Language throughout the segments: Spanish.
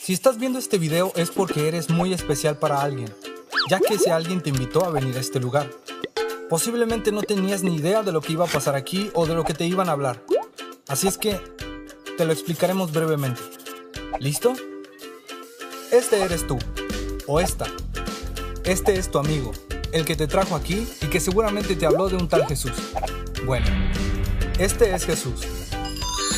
Si estás viendo este video es porque eres muy especial para alguien, ya que ese alguien te invitó a venir a este lugar. Posiblemente no tenías ni idea de lo que iba a pasar aquí o de lo que te iban a hablar. Así es que te lo explicaremos brevemente. ¿Listo? Este eres tú, o esta. Este es tu amigo, el que te trajo aquí y que seguramente te habló de un tal Jesús. Bueno, este es Jesús.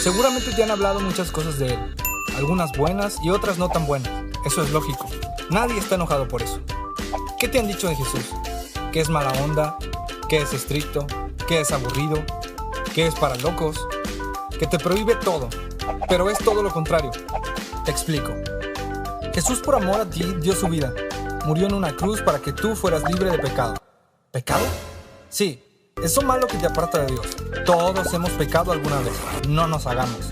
Seguramente te han hablado muchas cosas de él, algunas buenas y otras no tan buenas. Eso es lógico, nadie está enojado por eso. ¿Qué te han dicho de Jesús? ¿Que es mala onda? ¿Que es estricto? ¿Que es aburrido? ¿Que es para locos? ¿Que te prohíbe todo? Pero es todo lo contrario. Te explico. Jesús, por amor a ti, dio su vida. Murió en una cruz para que tú fueras libre de pecado. ¿Pecado? Sí, eso malo que te aparta de Dios. Todos hemos pecado alguna vez, no nos hagamos.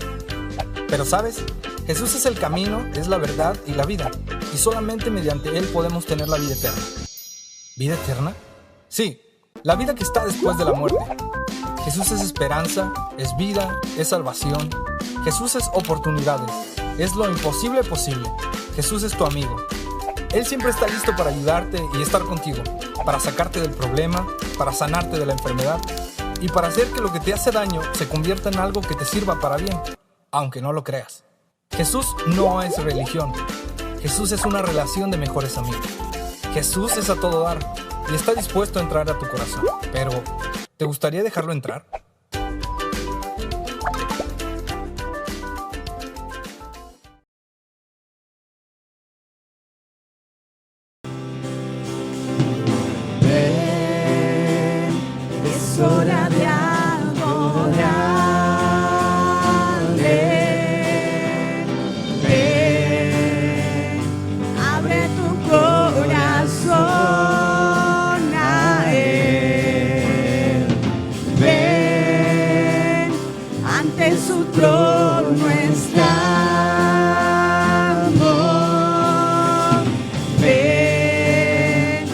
Pero ¿sabes? Jesús es el camino, es la verdad y la vida. Y solamente mediante Él podemos tener la vida eterna. ¿Vida eterna? Sí, la vida que está después de la muerte. Jesús es esperanza, es vida, es salvación. Jesús es oportunidades, es lo imposible posible. Jesús es tu amigo. Él siempre está listo para ayudarte y estar contigo, para sacarte del problema, para sanarte de la enfermedad y para hacer que lo que te hace daño se convierta en algo que te sirva para bien, aunque no lo creas. Jesús no es religión. Jesús es una relación de mejores amigos. Jesús es a todo dar y está dispuesto a entrar a tu corazón. Pero, ¿te gustaría dejarlo entrar? Es hora de adorarle. Ven, abre tu corazón a Él. Ven, ante su trono estamos. Ven,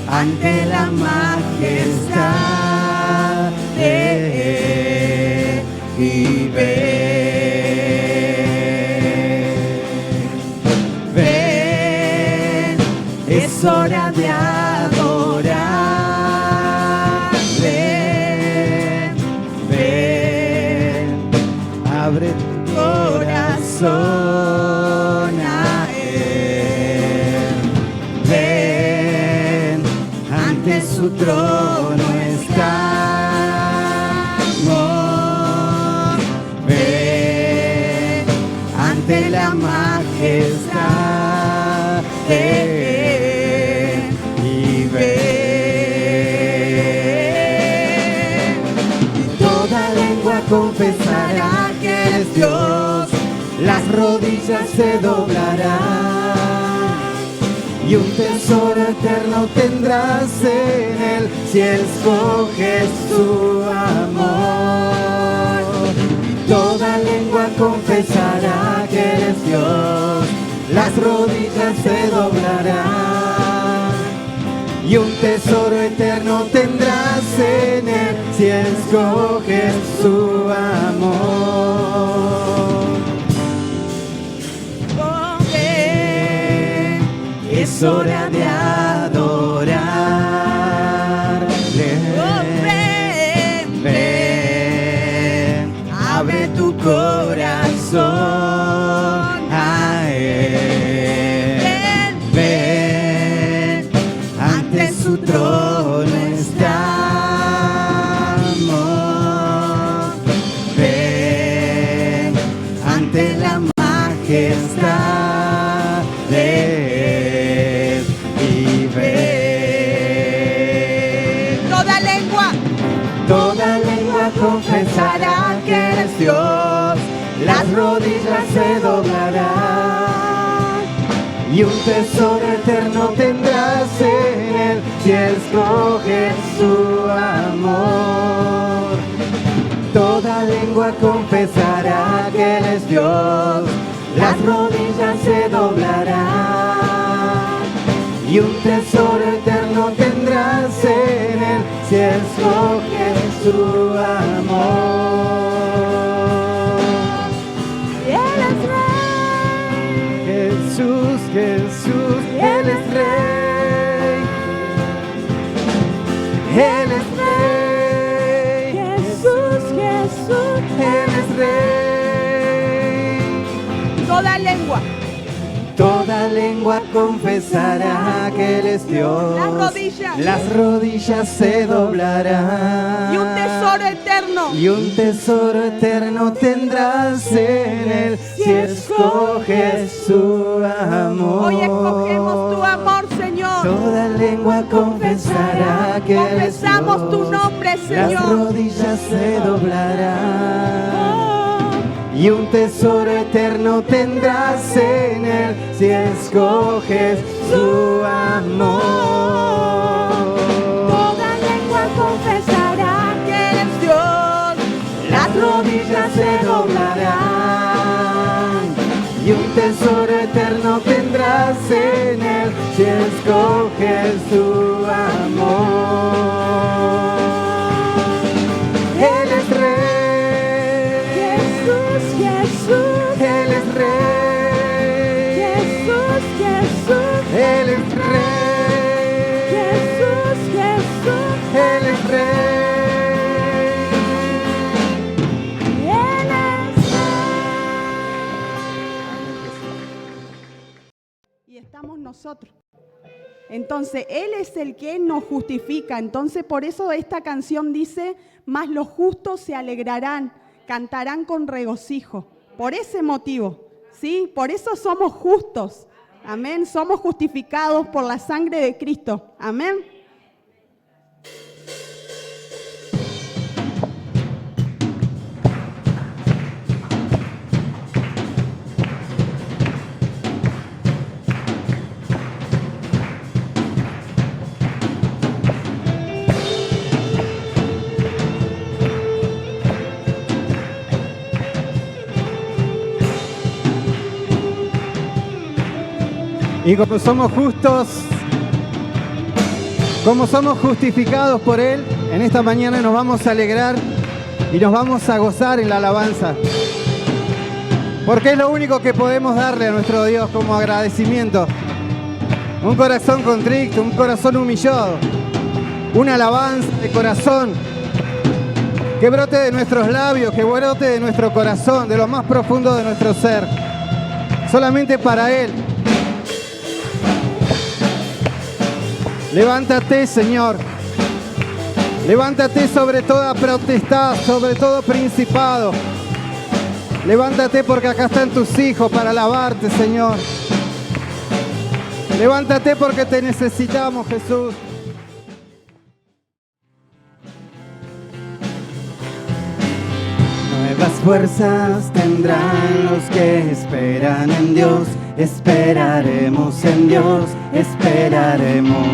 ante la majestad de Él y ven, es hora de adorar. Ven, abre tu corazón a Él. Ven, ante su trono estamos. Ven, ante la majestad de Él y ven. Y toda lengua confesará que eres Dios, las rodillas se doblarán. Y un tesoro eterno tendrás en Él si escoges su amor. Y toda lengua confesará que eres Dios, las rodillas se doblarán. Y un tesoro eterno tendrás en Él si escoges su amor. Es hora de adorarle. Ven, ven, abre tu corazón a Él. Ven, ante su trono estamos. Ven, ante la majestad de Él. Toda lengua confesará que eres Dios, las rodillas se doblarán. Y un tesoro eterno tendrás en Él si escoges su amor. Toda lengua confesará que Él es Dios, las rodillas se doblarán. Y un tesoro eterno tendrás en Él si escoges su amor. Y Él es Rey. Jesús, Jesús, Él es Rey. Él es Rey. Jesús, Jesús, Él es Rey. toda lengua, Toda lengua confesará que Él es Dios. Las rodillas se doblarán. y un tesoro eterno. Y un tesoro eterno tendrás en Él si escoges su amor. Hoy escogemos tu amor, Señor. Toda lengua confesará que Él es Confesamos Dios. tu nombre, Señor. Las rodillas se doblarán. Y un tesoro eterno tendrás en Él si escoges su amor. Toda lengua confesará que eres Dios. Las rodillas se doblarán. Y un tesoro eterno tendrás en Él si escoges su amor. Él es Rey. Jesús, Jesús, Él es Rey. Jesús, Jesús, Él es Rey. Jesús, Jesús, Él es Rey. Él es. Y estamos nosotros. Entonces, Él es el que nos justifica. Entonces, por eso esta canción dice, mas los justos se alegrarán, cantarán con regocijo. Por ese motivo, ¿sí? Por eso somos justos. Amén. Somos justificados por la sangre de Cristo. Amén. Y como somos justos, como somos justificados por Él, en esta mañana nos vamos a alegrar y nos vamos a gozar en la alabanza. Porque es lo único que podemos darle a nuestro Dios como agradecimiento. Un corazón contrito, un corazón humillado, una alabanza de corazón que brote de nuestros labios, que brote de nuestro corazón, de lo más profundo de nuestro ser. Solamente para Él. Levántate, Señor. Levántate sobre toda potestad, sobre todo principado. Levántate porque acá están tus hijos para alabarte, Señor. Levántate porque te necesitamos, Jesús. Nuevas fuerzas tendrán los que esperan en Dios. Esperaremos en Dios, esperaremos.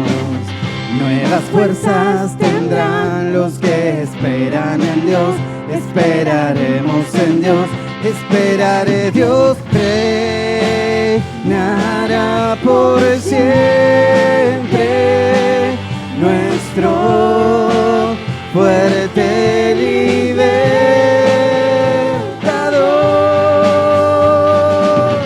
Nuevas fuerzas tendrán los que esperan en Dios. Esperaremos en Dios, esperaré. Dios reinará por siempre. Nuestro fuerte libertador.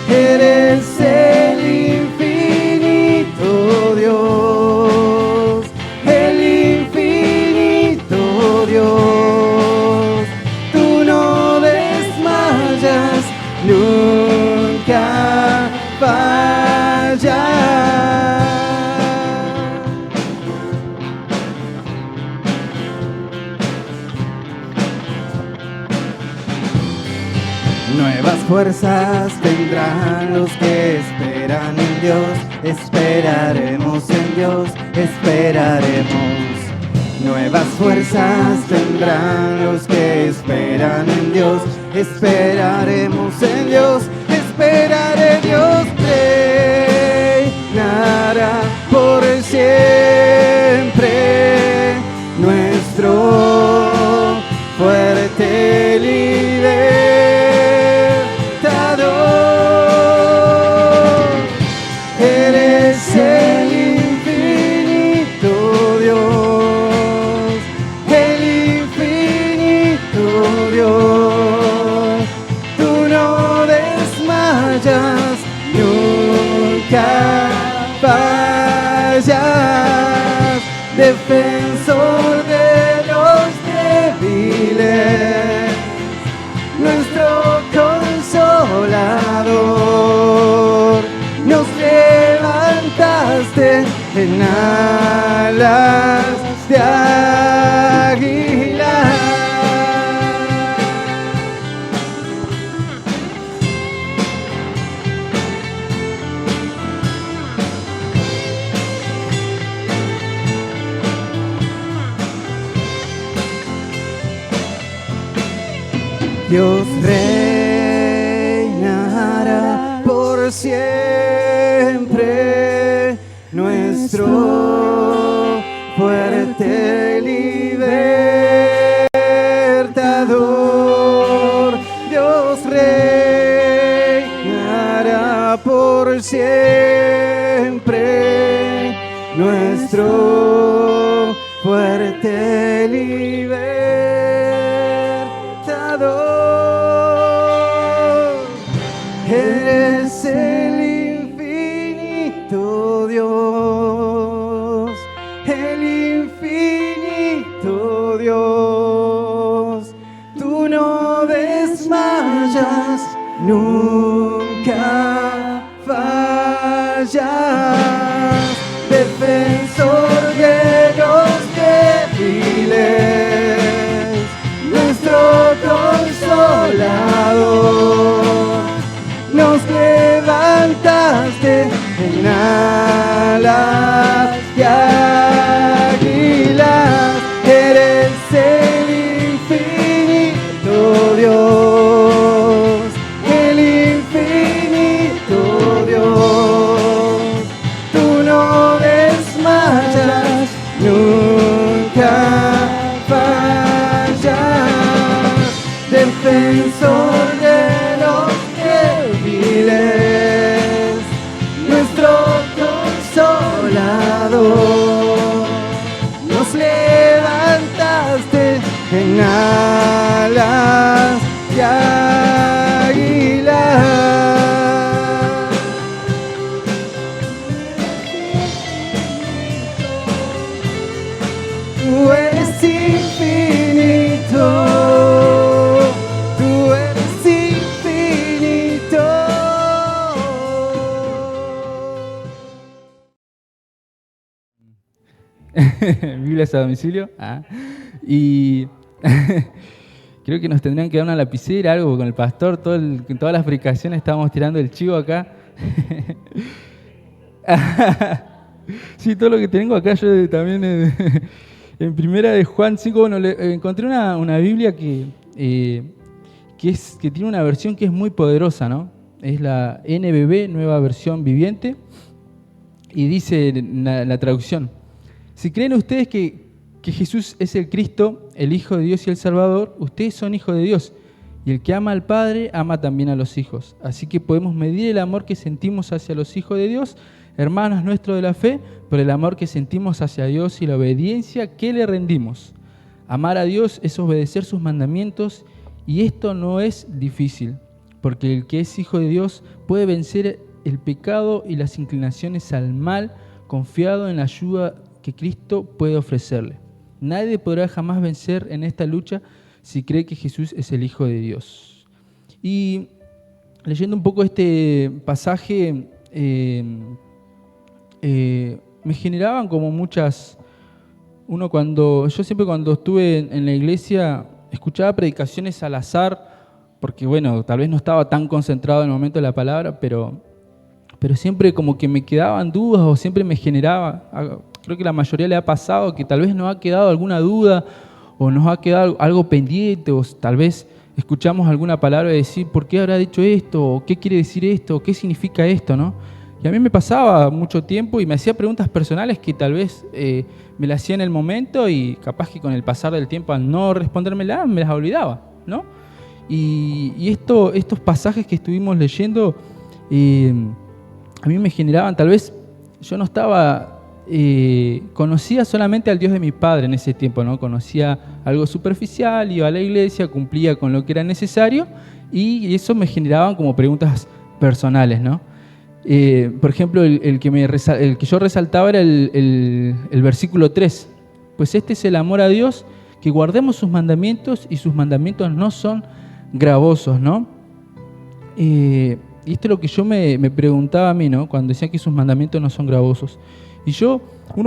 Eres el infinito Dios, el infinito Dios. Tú no desmayas, nunca fallas. Nuevas fuerzas tendrán los que esperan en Dios. Esperaremos en Dios, esperaremos. Nuevas fuerzas tendrán los que esperan en Dios. Esperaremos en Dios, esperaré. Dios reinará por siempre. Nuestro fuerte libertador. Eres el infinito Dios, el infinito Dios. Tú no desmayas, fallas, defensor de los débiles, nuestro consolador, nos levantaste en alas de águila. Dios reinará por siempre, nuestro fuerte libertador. Dios reinará por siempre, nuestro fuerte libertador. Eres el infinito Dios, el infinito Dios. Tú no desmayas, nunca fallas, defensor de los débiles, nuestro consolador. Nos levantaste en alas de águila. Eres el infinito Dios, el infinito Dios. Tú no desmayas, nunca fallas, defensor de los débiles, nuestro consolador. Nos levantaste en alas de águila. Tú eres infinito, tú eres infinito. Biblias a domicilio. Y creo que nos tendrían que dar una lapicera, algo, con el pastor, en todas las predicaciones estábamos tirando el chivo acá. Sí, todo lo que tengo acá yo también en primera de Juan 5, bueno, encontré una Biblia que tiene una versión que es muy poderosa, ¿no? Es la NBV, Nueva Versión Viviente, y dice la traducción: si creen ustedes que Jesús es el Cristo, el Hijo de Dios y el Salvador, ustedes son hijos de Dios, y el que ama al Padre ama también a los hijos. Así que podemos medir el amor que sentimos hacia los hijos de Dios, hermanos nuestros de la fe, por el amor que sentimos hacia Dios y la obediencia que le rendimos. Amar a Dios es obedecer sus mandamientos, y esto no es difícil, porque el que es hijo de Dios puede vencer el pecado y las inclinaciones al mal, confiado en la ayuda que Cristo puede ofrecerle. Nadie podrá jamás vencer en esta lucha si cree que Jesús es el Hijo de Dios. Y leyendo un poco este pasaje, me generaban como muchas... yo siempre cuando estuve en la iglesia escuchaba predicaciones al azar, porque bueno, tal vez no estaba tan concentrado en el momento de la palabra, pero siempre como que me quedaban dudas o siempre me generaba... Creo que la mayoría le ha pasado que tal vez nos ha quedado alguna duda o nos ha quedado algo pendiente, o tal vez escuchamos alguna palabra y decir, ¿por qué habrá dicho esto? ¿O qué quiere decir esto? ¿Qué significa esto? ¿No? Y a mí me pasaba mucho tiempo y me hacía preguntas personales que tal vez me las hacía en el momento y capaz que con el pasar del tiempo, al no respondérmelas, me las olvidaba, ¿no? Y estos pasajes que estuvimos leyendo a mí me generaban, tal vez yo no estaba... conocía solamente al Dios de mi padre en ese tiempo, ¿no? Conocía algo superficial, iba a la iglesia, cumplía con lo que era necesario y eso me generaban como preguntas personales, ¿no? Por ejemplo, el que yo resaltaba era el versículo 3. Pues este es el amor a Dios, que guardemos sus mandamientos y sus mandamientos no son gravosos, ¿no? Y esto es lo que yo me preguntaba a mí, ¿no? Cuando decían que sus mandamientos no son gravosos. Y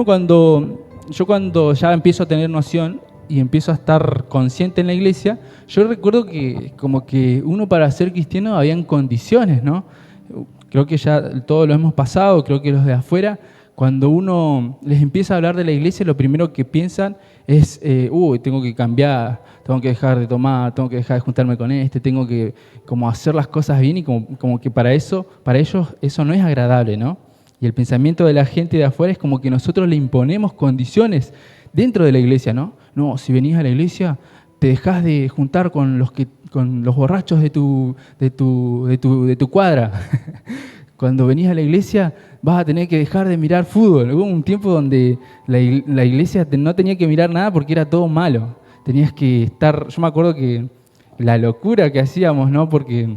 cuando ya empiezo a tener noción y empiezo a estar consciente en la iglesia, yo recuerdo que como que uno para ser cristiano habían condiciones, ¿no? Creo que ya todos lo hemos pasado, creo que los de afuera, cuando uno les empieza a hablar de la iglesia, lo primero que piensan es, tengo que cambiar, tengo que dejar de tomar, tengo que dejar de juntarme con tengo que como hacer las cosas bien y como que para ellos eso no es agradable, ¿no? Y el pensamiento de la gente de afuera es como que nosotros le imponemos condiciones dentro de la iglesia, ¿no? No, si venís a la iglesia, te dejás de juntar con los borrachos de tu cuadra. Cuando venís a la iglesia vas a tener que dejar de mirar fútbol. Hubo un tiempo donde la iglesia no tenía que mirar nada porque era todo malo. Tenías que estar... Yo me acuerdo que la locura que hacíamos, ¿no? Porque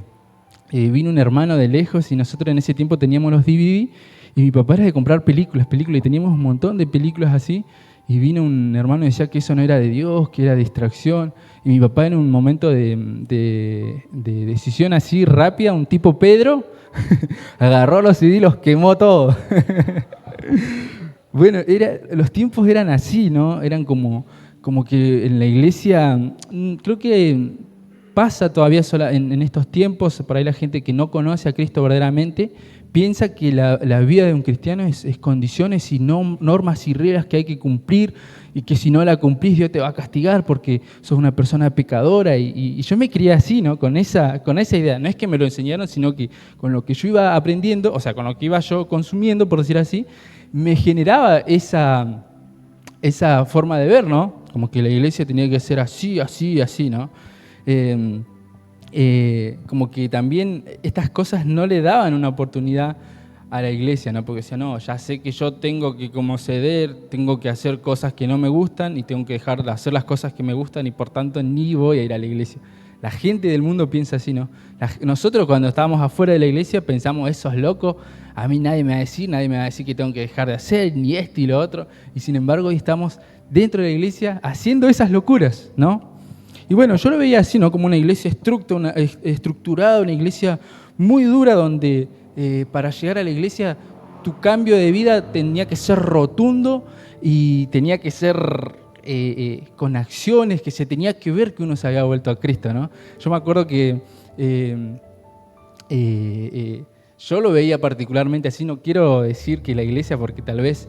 vino un hermano de lejos y nosotros en ese tiempo teníamos los DVD y mi papá era de comprar películas y teníamos un montón de películas así. Y vino un hermano y decía que eso no era de Dios, que era distracción. Y mi papá en un momento de decisión así rápida, un tipo Pedro, agarró los CD y los quemó todos. Bueno, los tiempos eran así, ¿no? Eran como que en la iglesia, creo que pasa todavía en estos tiempos, por ahí la gente que no conoce a Cristo verdaderamente, piensa que la vida de un cristiano es condiciones y normas y reglas que hay que cumplir y que si no la cumplís Dios te va a castigar porque sos una persona pecadora. Y yo me crié así, ¿no? Con esa idea. No es que me lo enseñaron, sino que con lo que yo iba aprendiendo, o sea, con lo que iba yo consumiendo, por decir así, me generaba esa forma de ver, ¿no? Como que la iglesia tenía que ser así, así, así, ¿no? Como que también estas cosas no le daban una oportunidad a la iglesia, ¿no? Porque decía, no, ya sé que yo tengo que como ceder, tengo que hacer cosas que no me gustan y tengo que dejar de hacer las cosas que me gustan y por tanto ni voy a ir a la iglesia. La gente del mundo piensa así, ¿no? Nosotros cuando estábamos afuera de la iglesia pensamos, esos locos, a mí nadie me va a decir que tengo que dejar de hacer, ni esto y lo otro. Y sin embargo hoy estamos dentro de la iglesia haciendo esas locuras, ¿no? Y bueno, yo lo veía así, ¿no? Como una iglesia estructurada, una iglesia muy dura donde para llegar a la iglesia tu cambio de vida tenía que ser rotundo y tenía que ser con acciones, que se tenía que ver que uno se había vuelto a Cristo, ¿no? Yo me acuerdo que yo lo veía particularmente así, no quiero decir que la iglesia porque tal vez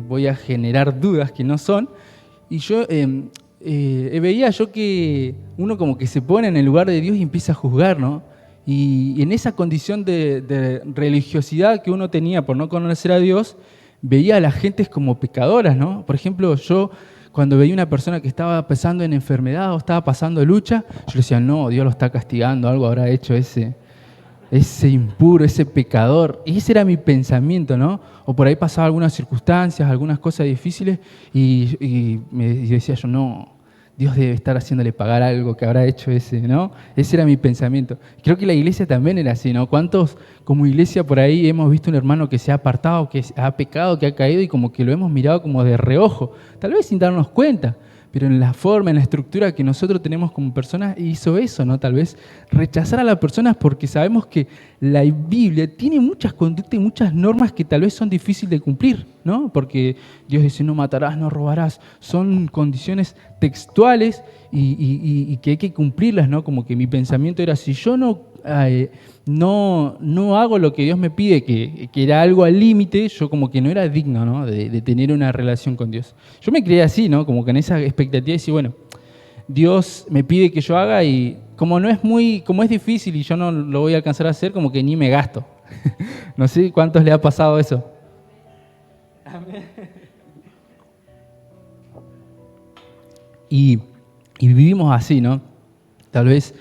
voy a generar dudas que no son, y yo... veía yo que uno como que se pone en el lugar de Dios y empieza a juzgar, ¿no? Y en esa condición de religiosidad que uno tenía por no conocer a Dios, veía a las gentes como pecadoras, ¿no? Por ejemplo, yo cuando veía una persona que estaba pasando en enfermedad o estaba pasando lucha, yo decía, no, Dios lo está castigando, algo habrá hecho ese impuro, ese pecador. Y ese era mi pensamiento, ¿no? O por ahí pasaba algunas circunstancias, algunas cosas difíciles y decía yo, no, Dios debe estar haciéndole pagar algo que habrá hecho ese, ¿no? Ese era mi pensamiento. Creo que la iglesia también era así, ¿no? ¿Cuántos como iglesia por ahí hemos visto un hermano que se ha apartado, que ha pecado, que ha caído y como que lo hemos mirado como de reojo, tal vez sin darnos cuenta? Pero en la forma, en la estructura que nosotros tenemos como personas, hizo eso, ¿no? Tal vez rechazar a las personas porque sabemos que la Biblia tiene muchas conductas y muchas normas que tal vez son difíciles de cumplir, ¿no? Porque Dios dice, no matarás, no robarás. Son condiciones textuales y que hay que cumplirlas, ¿no? Como que mi pensamiento era, si yo no hago lo que Dios me pide, que era algo al límite, yo como que no era digno, ¿no? de tener una relación con Dios. Yo me creía así, ¿no? Como que en esa expectativa de decir, bueno, Dios me pide que yo haga y como es difícil y yo no lo voy a alcanzar a hacer, como que ni me gasto. No sé cuántos le ha pasado eso. Y vivimos así, ¿no? Tal vez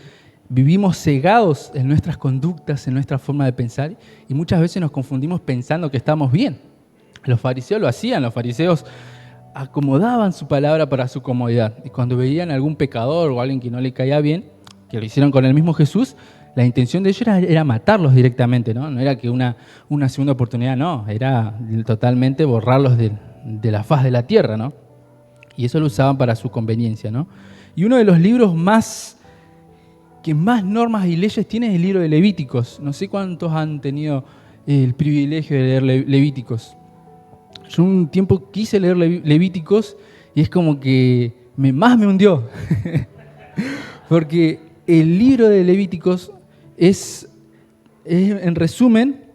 vivimos cegados en nuestras conductas, en nuestra forma de pensar y muchas veces nos confundimos pensando que estamos bien. Los fariseos lo hacían, los fariseos acomodaban su palabra para su comodidad y cuando veían a algún pecador o a alguien que no le caía bien, que lo hicieron con el mismo Jesús, La intención de ellos era matarlos directamente, ¿no? No era que una segunda oportunidad, no, era totalmente borrarlos de la faz de la tierra, ¿no? Y eso lo usaban para su conveniencia, ¿no? Y uno de los libros que más normas y leyes tiene es el libro de Levíticos. No sé cuántos han tenido el privilegio de leer Levíticos. Yo un tiempo quise leer Levíticos y es como que más me hundió. Porque el libro de Levíticos es, en resumen,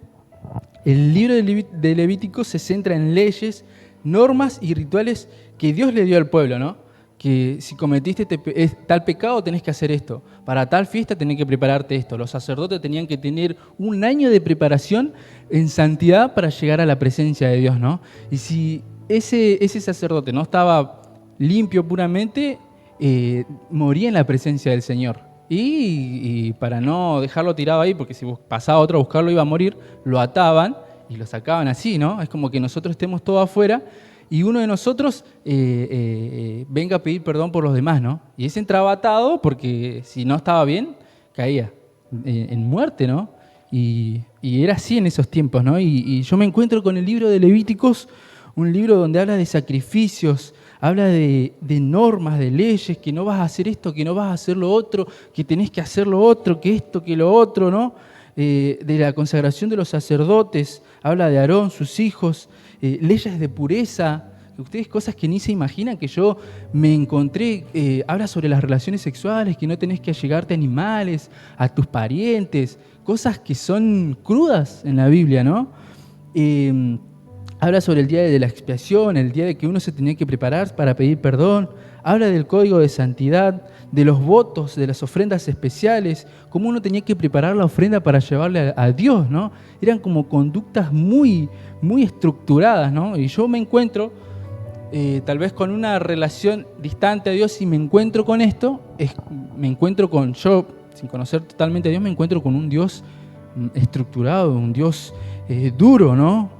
el libro de Levíticos se centra en leyes, normas y rituales que Dios le dio al pueblo, ¿no? Que si cometiste tal pecado tenés que hacer esto, para tal fiesta tenés que prepararte esto. Los sacerdotes tenían que tener un año de preparación en santidad para llegar a la presencia de Dios, ¿no? Y si ese sacerdote no estaba limpio puramente, moría en la presencia del Señor. Y para no dejarlo tirado ahí, porque si pasaba otro a buscarlo iba a morir, lo ataban y lo sacaban así, ¿no? Es como que nosotros estemos todos afuera y uno de nosotros venga a pedir perdón por los demás, ¿no? Y ese entraba atado porque si no estaba bien, caía en muerte, ¿no? Y era así en esos tiempos, ¿no? Y yo me encuentro con el libro de Levíticos, un libro donde habla de sacrificios, habla de normas, de leyes, que no vas a hacer esto, que no vas a hacer lo otro, que tenés que hacer lo otro, que esto, que lo otro, ¿no? De la consagración de los sacerdotes, habla de Aarón, sus hijos, leyes de pureza, ustedes cosas que ni se imaginan que yo me encontré, habla sobre las relaciones sexuales, que no tenés que allegarte a animales, a tus parientes, cosas que son crudas en la Biblia, ¿no? Habla sobre el día de la expiación, el día de que uno se tenía que preparar para pedir perdón. Habla del código de santidad, de los votos, de las ofrendas especiales, cómo uno tenía que preparar la ofrenda para llevarle a Dios, ¿no? Eran como conductas muy, muy estructuradas, ¿no? Y yo me encuentro, tal vez con una relación distante a Dios, y me encuentro con esto, yo, sin conocer totalmente a Dios, me encuentro con un Dios estructurado, un Dios duro, ¿no?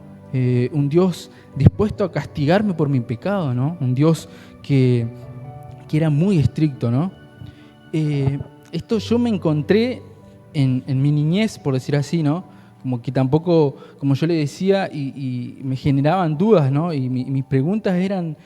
Un Dios dispuesto a castigarme por mi pecado, ¿no? Un Dios que era muy estricto, ¿no? Esto yo me encontré en mi niñez, por decir así, ¿no? Como que tampoco, como yo le decía, y me generaban dudas, ¿no? Y mis preguntas eran,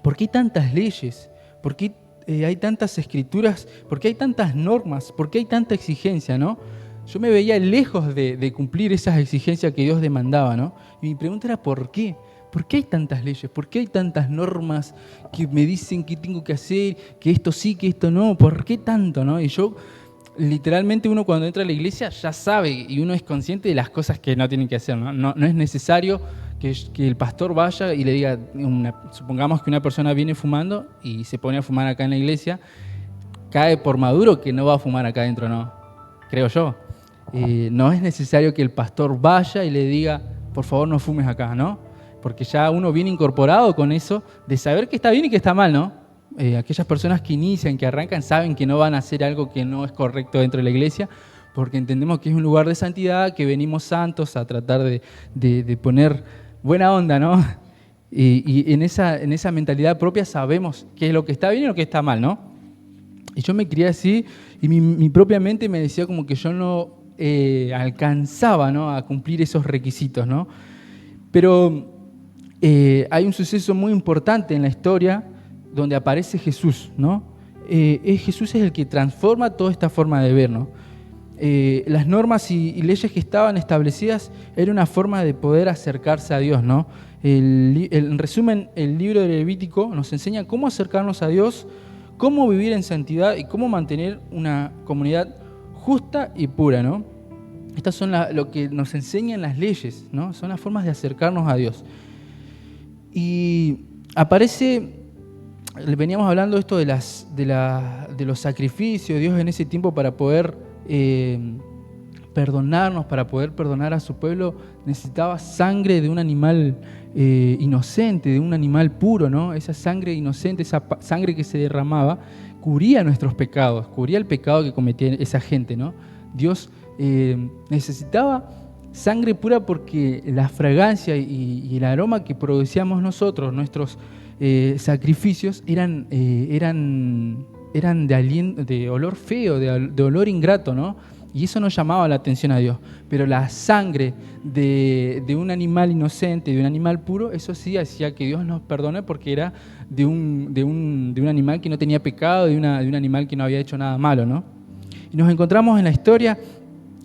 ¿por qué hay tantas leyes? ¿Por qué hay tantas escrituras? ¿Por qué hay tantas normas? ¿Por qué hay tanta exigencia, no? Yo me veía lejos de cumplir esas exigencias que Dios demandaba, ¿no? Y mi pregunta era ¿por qué? ¿Por qué hay tantas leyes? ¿Por qué hay tantas normas que me dicen qué tengo que hacer, que esto sí, que esto no? ¿Por qué tanto, no? Y yo, literalmente, uno cuando entra a la iglesia ya sabe y uno es consciente de las cosas que no tienen que hacer, ¿no? No es necesario que el pastor vaya y le diga, supongamos que una persona viene fumando y se pone a fumar acá en la iglesia, cae por maduro que no va a fumar acá adentro, ¿no? Creo yo. No es necesario que el pastor vaya y le diga, por favor no fumes acá, ¿no? Porque ya uno viene incorporado con eso de saber que está bien y que está mal, ¿no? Aquellas personas que inician, que arrancan, saben que no van a hacer algo que no es correcto dentro de la iglesia, porque entendemos que es un lugar de santidad, que venimos santos a tratar de poner buena onda, ¿no? Y en esa mentalidad propia sabemos qué es lo que está bien y lo que está mal, ¿no? Y yo me crié así y mi propia mente me decía como que yo no alcanzaba, ¿no?, a cumplir esos requisitos, ¿no? Pero hay un suceso muy importante en la historia donde aparece Jesús, ¿no? Jesús es el que transforma toda esta forma de ver, ¿no? Las normas y leyes que estaban establecidas era una forma de poder acercarse a Dios, ¿no? En resumen, el libro de Levítico nos enseña cómo acercarnos a Dios, cómo vivir en santidad y cómo mantener una comunidad justa y pura, ¿no? Estas son lo que nos enseñan las leyes, ¿no? Son las formas de acercarnos a Dios. Y aparece, veníamos hablando esto de los sacrificios, Dios en ese tiempo para poder perdonarnos, para poder perdonar a su pueblo, necesitaba sangre de un animal inocente, de un animal puro, ¿no? Esa sangre inocente, esa sangre que se derramaba, cubría nuestros pecados, cubría el pecado que cometía esa gente, ¿no? Dios necesitaba sangre pura porque la fragancia y el aroma que producíamos nosotros, nuestros sacrificios, eran eran de olor feo, de olor ingrato, ¿no? Y eso no llamaba la atención a Dios. Pero la sangre de un animal inocente, de un animal puro, eso sí hacía que Dios nos perdone porque era de un animal que no tenía pecado, de un animal que no había hecho nada malo, ¿no? Y nos encontramos en la historia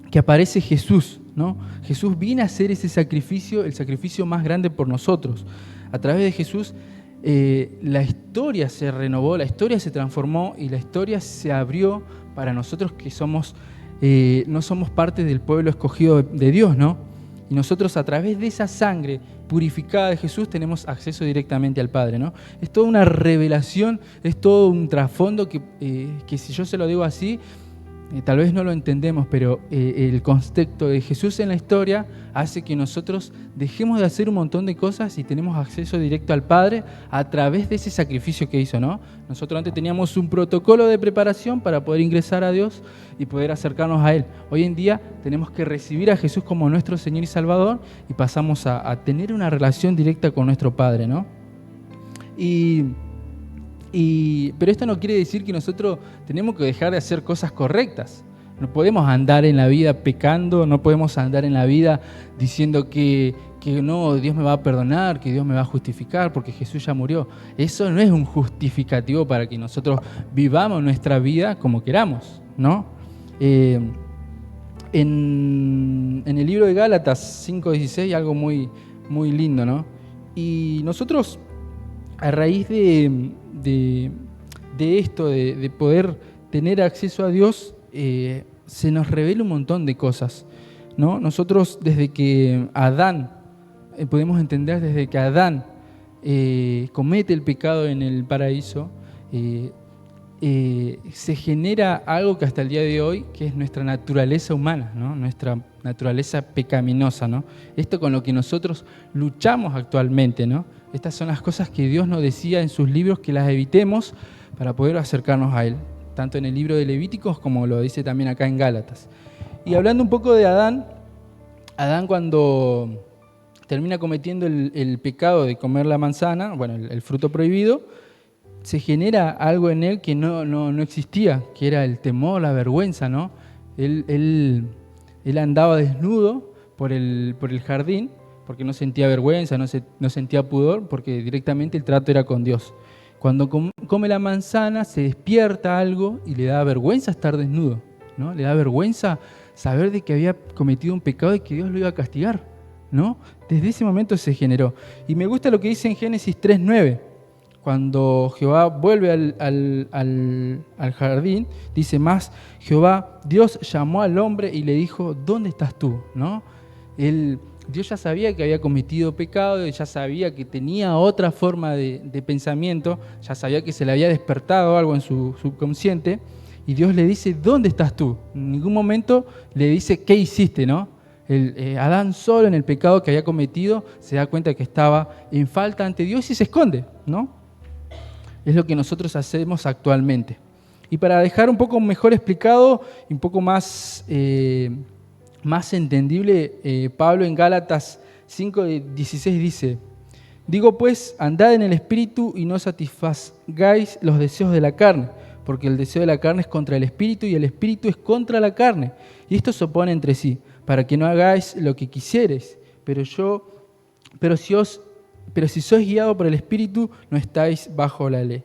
que aparece Jesús, ¿no? Jesús viene a hacer ese sacrificio, el sacrificio más grande por nosotros. A través de Jesús la historia se renovó, la historia se transformó y la historia se abrió para nosotros que no somos parte del pueblo escogido de Dios, ¿no? Y nosotros a través de esa sangre purificada de Jesús tenemos acceso directamente al Padre, ¿no? Es toda una revelación, es todo un trasfondo que si yo se lo digo así, tal vez no lo entendemos, pero el contexto de Jesús en la historia hace que nosotros dejemos de hacer un montón de cosas y tenemos acceso directo al Padre a través de ese sacrificio que hizo, ¿no? Nosotros antes teníamos un protocolo de preparación para poder ingresar a Dios y poder acercarnos a Él. Hoy en día tenemos que recibir a Jesús como nuestro Señor y Salvador y pasamos a tener una relación directa con nuestro Padre, ¿no? Pero esto no quiere decir que nosotros tenemos que dejar de hacer cosas correctas. No podemos andar en la vida pecando, no podemos andar en la vida diciendo que no, Dios me va a perdonar, que Dios me va a justificar porque Jesús ya murió. Eso no es un justificativo para que nosotros vivamos nuestra vida como queramos, ¿no? En el libro de Gálatas 5:16 hay algo muy, muy lindo, ¿no? Y nosotros, a raíz de esto, de poder tener acceso a Dios, se nos revela un montón de cosas, ¿no? Nosotros desde que Adán, podemos entender desde que Adán comete el pecado en el paraíso, se genera algo que hasta el día de hoy, que es nuestra naturaleza humana, ¿no? Nuestra naturaleza pecaminosa, ¿no? Esto con lo que nosotros luchamos actualmente, ¿no? Estas son las cosas que Dios nos decía en sus libros que las evitemos para poder acercarnos a Él, tanto en el libro de Levíticos como lo dice también acá en Gálatas. Y hablando un poco de Adán cuando termina cometiendo el pecado de comer la manzana, bueno, el fruto prohibido, se genera algo en él que no existía, que era el temor, la vergüenza, ¿no? Él andaba desnudo por el jardín, porque no sentía vergüenza, no sentía pudor, porque directamente el trato era con Dios. Cuando come la manzana se despierta algo y le da vergüenza estar desnudo, ¿no? Le da vergüenza saber de que había cometido un pecado y que Dios lo iba a castigar, ¿no? Desde ese momento se generó. Y me gusta lo que dice en Génesis 3:9. Cuando Jehová vuelve al jardín, dice más, Jehová, Dios llamó al hombre y le dijo, ¿dónde estás tú? ¿No? Dios ya sabía que había cometido pecado, ya sabía que tenía otra forma de pensamiento, ya sabía que se le había despertado algo en su subconsciente, y Dios le dice, ¿dónde estás tú? En ningún momento le dice, ¿qué hiciste? ¿No? Adán solo en el pecado que había cometido se da cuenta que estaba en falta ante Dios y se esconde, ¿no? Es lo que nosotros hacemos actualmente. Y para dejar un poco mejor explicado y un poco más entendible, Pablo en Gálatas 5:16 dice, digo pues, andad en el Espíritu y no satisfagáis los deseos de la carne, porque el deseo de la carne es contra el Espíritu y el Espíritu es contra la carne. Y esto se opone entre sí, para que no hagáis lo que quisiereis. Pero si sois guiados por el Espíritu, no estáis bajo la ley.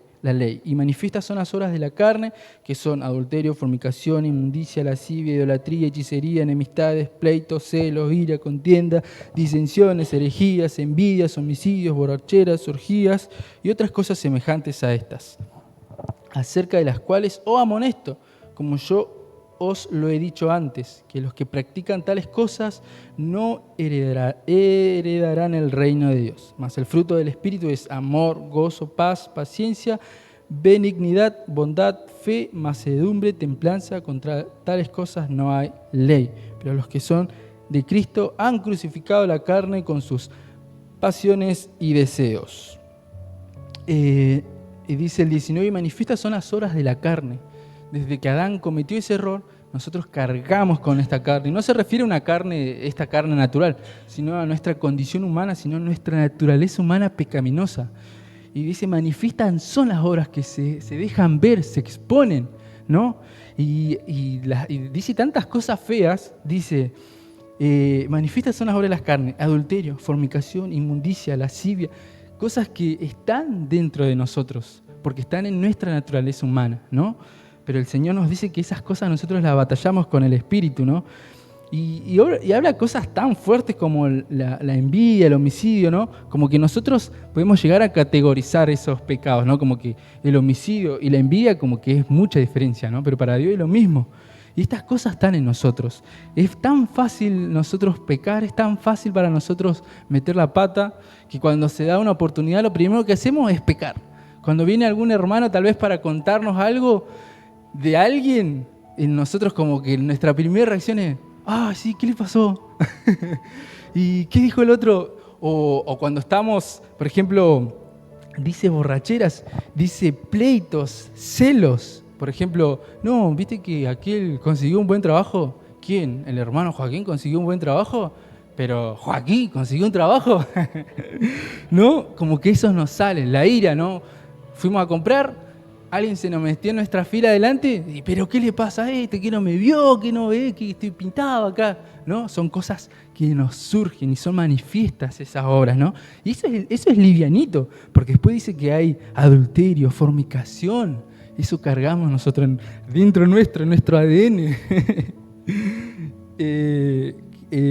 Y manifiestas son las obras de la carne, que son adulterio, fornicación, inmundicia, lascivia, idolatría, hechicería, enemistades, pleitos, celos, ira, contienda, disensiones, herejías, envidias, homicidios, borracheras, orgías y otras cosas semejantes a estas, acerca de las cuales os amonesto, como yo os lo he dicho antes, que los que practican tales cosas no heredarán el reino de Dios. Mas el fruto del Espíritu es amor, gozo, paz, paciencia, benignidad, bondad, fe, mansedumbre, templanza. Contra tales cosas no hay ley. Pero los que son de Cristo han crucificado la carne con sus pasiones y deseos. Y dice el 19, y manifiestas son las obras de la carne. Desde que Adán cometió ese error, nosotros cargamos con esta carne. Y no se refiere a esta carne natural, sino a nuestra condición humana, sino a nuestra naturaleza humana pecaminosa. Y dice, manifiestan son las obras que se dejan ver, se exponen, ¿no? Y dice tantas cosas feas, dice, manifiestas son las obras de las carnes, adulterio, fornicación, inmundicia, lascivia, cosas que están dentro de nosotros, porque están en nuestra naturaleza humana, ¿no? Pero el Señor nos dice que esas cosas nosotros las batallamos con el Espíritu, ¿no? Y habla cosas tan fuertes como la envidia, el homicidio, ¿no? Como que nosotros podemos llegar a categorizar esos pecados, ¿no? Como que el homicidio y la envidia como que es mucha diferencia, ¿no? Pero para Dios es lo mismo. Y estas cosas están en nosotros. Es tan fácil nosotros pecar, es tan fácil para nosotros meter la pata, que cuando se da una oportunidad lo primero que hacemos es pecar. Cuando viene algún hermano tal vez para contarnos algo de alguien, en nosotros como que nuestra primera reacción es, ah, sí, ¿qué le pasó? ¿Y qué dijo el otro? O cuando estamos, por ejemplo, dice borracheras, dice pleitos, celos. Por ejemplo, no, ¿viste que aquel consiguió un buen trabajo? ¿Quién? ¿El hermano Joaquín consiguió un buen trabajo? Pero Joaquín consiguió un trabajo. ¿No? Como que eso nos sale, la ira, ¿no? Fuimos a comprar, alguien se nos metió en nuestra fila adelante, y, ¿pero qué le pasa a este? ¿Que no me vio? ¿Que no ve? ¿Que estoy pintado acá? ¿No? Son cosas que nos surgen y son manifiestas esas obras, ¿no? Y eso es livianito, porque después dice que hay adulterio, fornicación. Eso cargamos nosotros dentro nuestro, en nuestro ADN.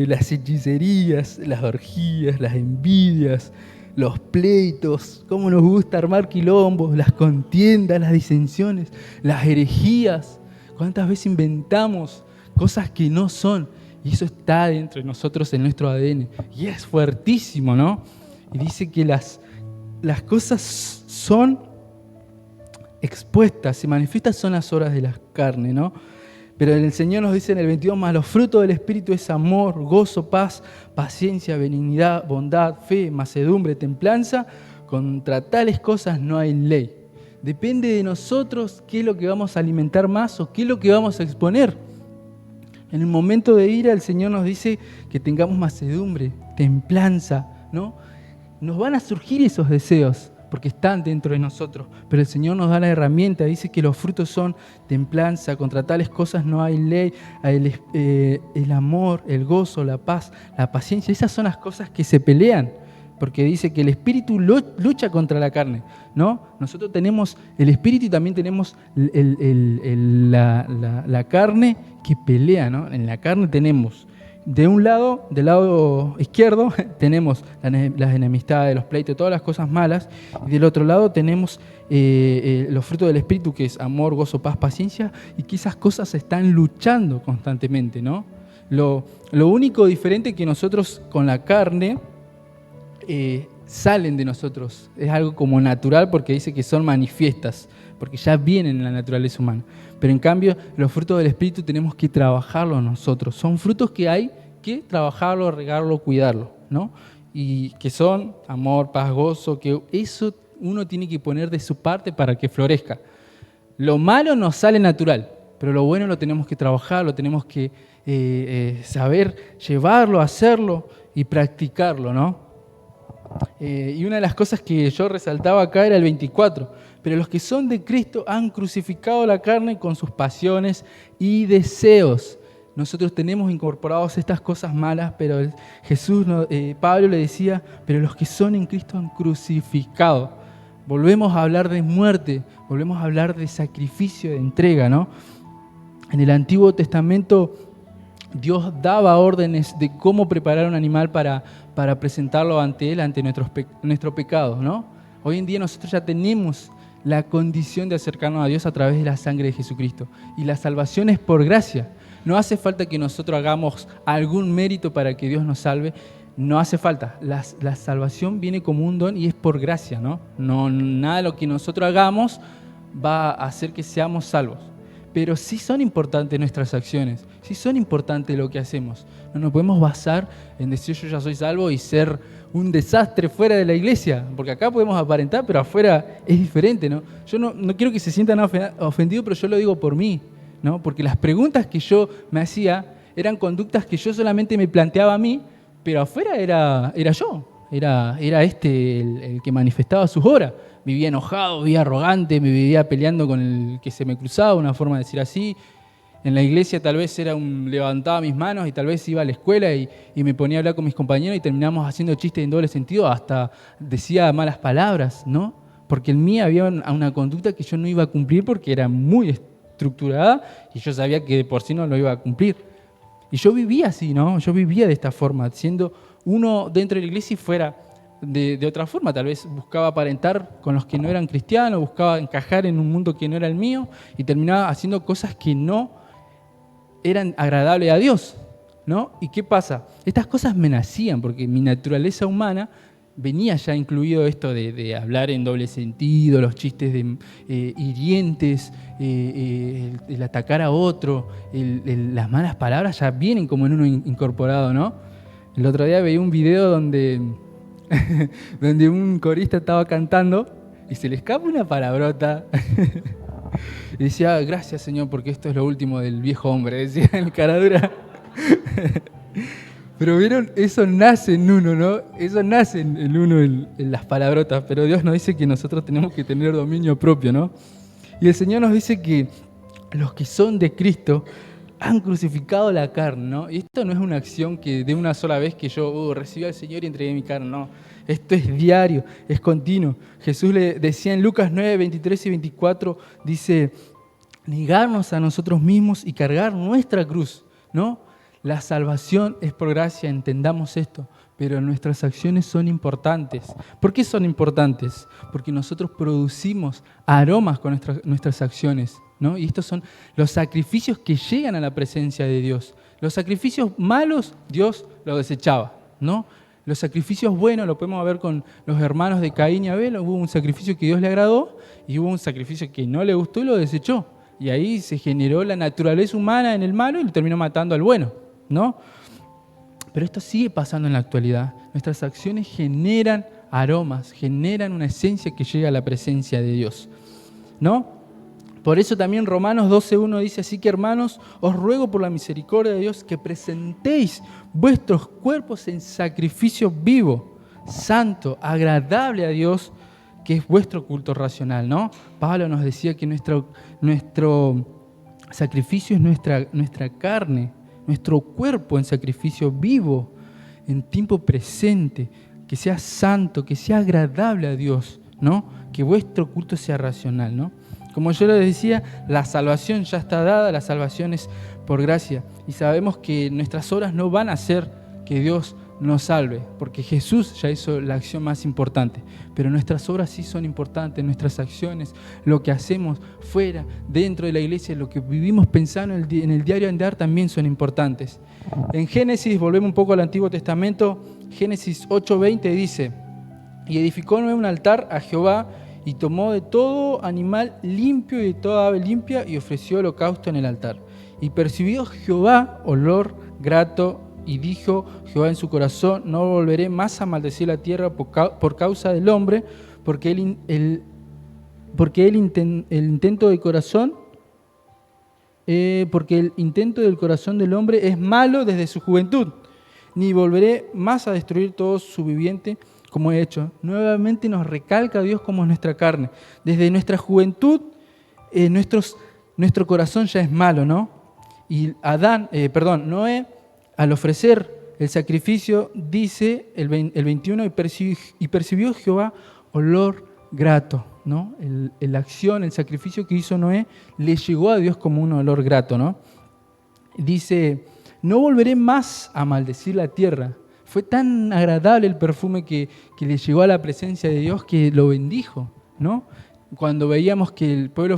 Las hechicerías, las orgías, las envidias, los pleitos, cómo nos gusta armar quilombos, las contiendas, las disensiones, las herejías. ¿Cuántas veces inventamos cosas que no son? Y eso está dentro de nosotros, en nuestro ADN. Y es fuertísimo, ¿no? Y dice que las cosas son expuestas, se manifiestan, son las obras de la carne, ¿no? Pero el Señor nos dice en el 22, más los frutos del Espíritu es amor, gozo, paz, paciencia, benignidad, bondad, fe, mansedumbre, templanza. Contra tales cosas no hay ley. Depende de nosotros qué es lo que vamos a alimentar más o qué es lo que vamos a exponer. En el momento de ira el Señor nos dice que tengamos mansedumbre, templanza, ¿no? Nos van a surgir esos deseos, porque están dentro de nosotros, pero el Señor nos da la herramienta, dice que los frutos son templanza, contra tales cosas no hay ley, el amor, el gozo, la paz, la paciencia, esas son las cosas que se pelean, porque dice que el Espíritu lucha contra la carne, ¿no? Nosotros tenemos el Espíritu y también tenemos la carne que pelea, ¿no? En la carne tenemos, del lado izquierdo, tenemos las enemistades, los pleitos, todas las cosas malas. Y del otro lado tenemos los frutos del Espíritu, que es amor, gozo, paz, paciencia. Y que esas cosas están luchando constantemente, ¿no? Lo único diferente que nosotros con la carne salen de nosotros. Es algo como natural porque dice que son manifiestas, porque ya vienen en la naturaleza humana. Pero en cambio, los frutos del Espíritu tenemos que trabajarlos nosotros. Son frutos que hay que trabajarlo, regarlo, cuidarlo, ¿no? Y que son amor, paz, gozo, que eso uno tiene que poner de su parte para que florezca. Lo malo nos sale natural, pero lo bueno lo tenemos que trabajar, lo tenemos que saber llevarlo, hacerlo y practicarlo, ¿no? Y una de las cosas que yo resaltaba acá era el 24. Pero los que son de Cristo han crucificado la carne con sus pasiones y deseos. Nosotros tenemos incorporados estas cosas malas, pero Pablo le decía, pero los que son en Cristo han crucificado. Volvemos a hablar de muerte, volvemos a hablar de sacrificio, de entrega, ¿no? En el Antiguo Testamento Dios daba órdenes de cómo preparar un animal para presentarlo ante Él, ante nuestro pecado, ¿no? Hoy en día nosotros ya tenemos la condición de acercarnos a Dios a través de la sangre de Jesucristo. Y la salvación es por gracia. No hace falta que nosotros hagamos algún mérito para que Dios nos salve. No hace falta. La salvación viene como un don y es por gracia, ¿no? Nada de lo que nosotros hagamos va a hacer que seamos salvos. Pero sí son importantes nuestras acciones, sí son importantes lo que hacemos. No nos podemos basar en decir yo ya soy salvo y ser un desastre fuera de la iglesia, porque acá podemos aparentar, pero afuera es diferente, ¿no? Yo no quiero que se sientan ofendidos, pero yo lo digo por mí, ¿no? Porque las preguntas que yo me hacía eran conductas que yo solamente me planteaba a mí, pero afuera era yo. era este el que manifestaba sus obras. Vivía enojado, vivía arrogante, me vivía peleando con el que se me cruzaba, una forma de decir así. En la iglesia tal vez levantaba mis manos y tal vez iba a la escuela y me ponía a hablar con mis compañeros y terminamos haciendo chistes en doble sentido, hasta decía malas palabras, ¿no? Porque en mí había una conducta que yo no iba a cumplir porque era muy estructurada y yo sabía que de por sí no lo iba a cumplir. Y yo vivía así, ¿no? Yo vivía de esta forma, siendo uno dentro de la iglesia y fuera de otra forma. Tal vez buscaba aparentar con los que no eran cristianos, buscaba encajar en un mundo que no era el mío y terminaba haciendo cosas que no eran agradables a Dios, ¿no? ¿Y qué pasa? Estas cosas me nacían porque mi naturaleza humana venía ya incluido esto de hablar en doble sentido, los chistes hirientes, el atacar a otro, las malas palabras ya vienen como en uno incorporado, ¿no? El otro día veía un video donde un corista estaba cantando y se le escapa una palabrota. Y decía, gracias Señor, porque esto es lo último del viejo hombre, decía en caradura. Pero vieron, eso nace en uno, ¿no? Eso nace en uno, en las palabrotas. Pero Dios nos dice que nosotros tenemos que tener dominio propio, ¿no? Y el Señor nos dice que los que son de Cristo han crucificado la carne, ¿no? Y esto no es una acción que de una sola vez que yo recibí al Señor y entregué mi carne, no. Esto es diario, es continuo. Jesús le decía en Lucas 9, 23 y 24, dice, negarnos a nosotros mismos y cargar nuestra cruz, ¿no? La salvación es por gracia, entendamos esto, pero nuestras acciones son importantes. ¿Por qué son importantes? Porque nosotros producimos aromas con nuestras acciones, ¿no? Y estos son los sacrificios que llegan a la presencia de Dios. Los sacrificios malos, Dios los desechaba, ¿no? Los sacrificios buenos lo podemos ver con los hermanos de Caín y Abel. Hubo un sacrificio que Dios le agradó y hubo un sacrificio que no le gustó y lo desechó. Y ahí se generó la naturaleza humana en el malo y lo terminó matando al bueno, ¿no? Pero esto sigue pasando en la actualidad. Nuestras acciones generan aromas, generan una esencia que llega a la presencia de Dios, ¿no? Por eso también Romanos 12:1 dice, así que hermanos, os ruego por la misericordia de Dios que presentéis vuestros cuerpos en sacrificio vivo, santo, agradable a Dios, que es vuestro culto racional, ¿no? Pablo nos decía que nuestro sacrificio es nuestra carne, nuestro cuerpo en sacrificio vivo, en tiempo presente, que sea santo, que sea agradable a Dios, ¿no? Que vuestro culto sea racional, ¿no? Como yo les decía, la salvación ya está dada, la salvación es por gracia. Y sabemos que nuestras obras no van a hacer que Dios nos salve, porque Jesús ya hizo la acción más importante. Pero nuestras obras sí son importantes, nuestras acciones, lo que hacemos fuera, dentro de la iglesia, lo que vivimos pensando en el diario andar también son importantes. En Génesis, volvemos un poco al Antiguo Testamento, Génesis 8:20 dice, y edificó Noé un altar a Jehová, y tomó de todo animal limpio y de toda ave limpia y ofreció holocausto en el altar. Y percibió Jehová olor grato y dijo Jehová en su corazón, no volveré más a maldecir la tierra por causa del hombre, porque el intento del corazón del hombre es malo desde su juventud, ni volveré más a destruir todo su viviente como he hecho. Nuevamente nos recalca Dios como es nuestra carne. Desde nuestra juventud, nuestro corazón ya es malo, ¿no? Y Noé, al ofrecer el sacrificio, dice el 21, y percibió Jehová olor grato, ¿no? La acción, el sacrificio que hizo Noé, le llegó a Dios como un olor grato, ¿no? Dice, no volveré más a maldecir la tierra. Fue tan agradable el perfume que le llegó a la presencia de Dios que lo bendijo, ¿no? Cuando veíamos que el pueblo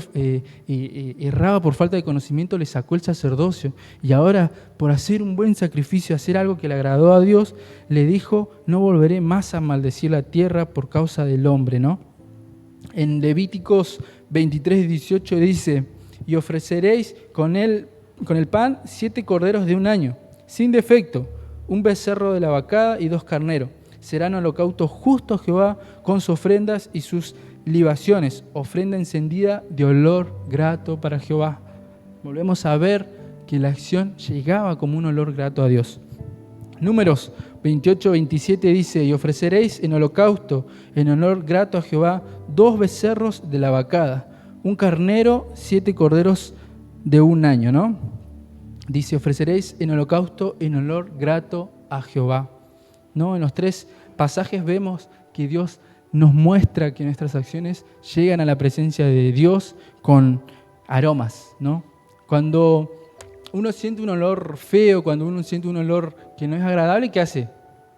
erraba por falta de conocimiento, le sacó el sacerdocio. Y ahora, por hacer un buen sacrificio, hacer algo que le agradó a Dios, le dijo, no volveré más a maldecir la tierra por causa del hombre, ¿no? En Levíticos 23:18 dice, y ofreceréis con el pan 7 corderos de un año, sin defecto, un becerro de la vacada y 2 carneros. Serán holocaustos justos a Jehová con sus ofrendas y sus libaciones, ofrenda encendida de olor grato para Jehová. Volvemos a ver que la acción llegaba como un olor grato a Dios. Números 28-27 dice: y ofreceréis en holocausto, en olor grato a Jehová, 2 becerros de la vacada, un carnero, 7 corderos de 1 año, ¿no? Dice: ofreceréis en holocausto, en olor grato a Jehová, ¿no? En los 3 pasajes vemos que Dios nos muestra que nuestras acciones llegan a la presencia de Dios con aromas, ¿no? Cuando uno siente un olor feo, cuando uno siente un olor que no es agradable, ¿qué hace?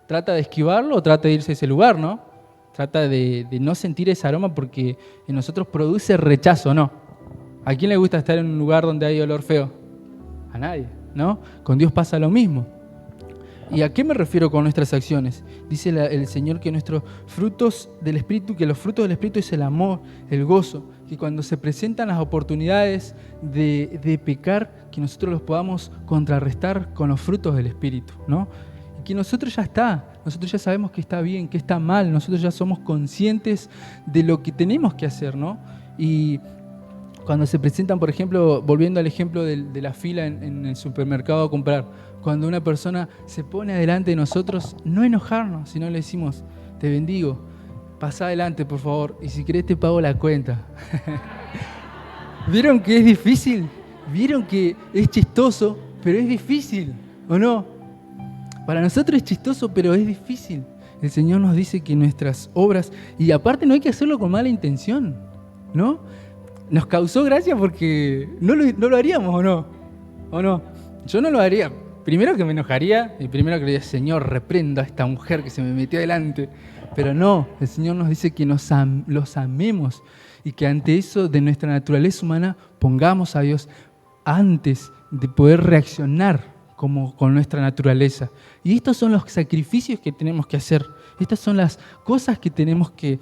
¿Trata de esquivarlo o trata de irse a ese lugar, no? Trata de no sentir ese aroma porque en nosotros produce rechazo, ¿no? ¿A quién le gusta estar en un lugar donde hay olor feo? A nadie, ¿no? Con Dios pasa lo mismo. ¿Y a qué me refiero con nuestras acciones? Dice el Señor que nuestros frutos del Espíritu, que los frutos del Espíritu es el amor, el gozo, que cuando se presentan las oportunidades de pecar, que nosotros los podamos contrarrestar con los frutos del Espíritu, ¿no? Y que nosotros ya sabemos que está bien, que está mal, nosotros ya somos conscientes de lo que tenemos que hacer, ¿no? Y cuando se presentan, por ejemplo, volviendo al ejemplo de la fila en el supermercado a comprar, cuando una persona se pone adelante de nosotros, no enojarnos, sino le decimos: te bendigo, pasa adelante por favor, y si querés te pago la cuenta. ¿Vieron que es difícil? ¿Vieron que es chistoso, pero es difícil, o no? Para nosotros es chistoso, pero es difícil. El Señor nos dice que nuestras obras, y aparte no hay que hacerlo con mala intención, ¿no? Nos causó gracia porque no lo haríamos, ¿o no? ¿O no? Yo no lo haría. Primero que me enojaría y primero que le diría: Señor, reprenda a esta mujer que se me metió adelante. Pero no, el Señor nos dice que los amemos y que ante eso de nuestra naturaleza humana pongamos a Dios antes de poder reaccionar como con nuestra naturaleza. Y estos son los sacrificios que tenemos que hacer. Estas son las cosas que tenemos que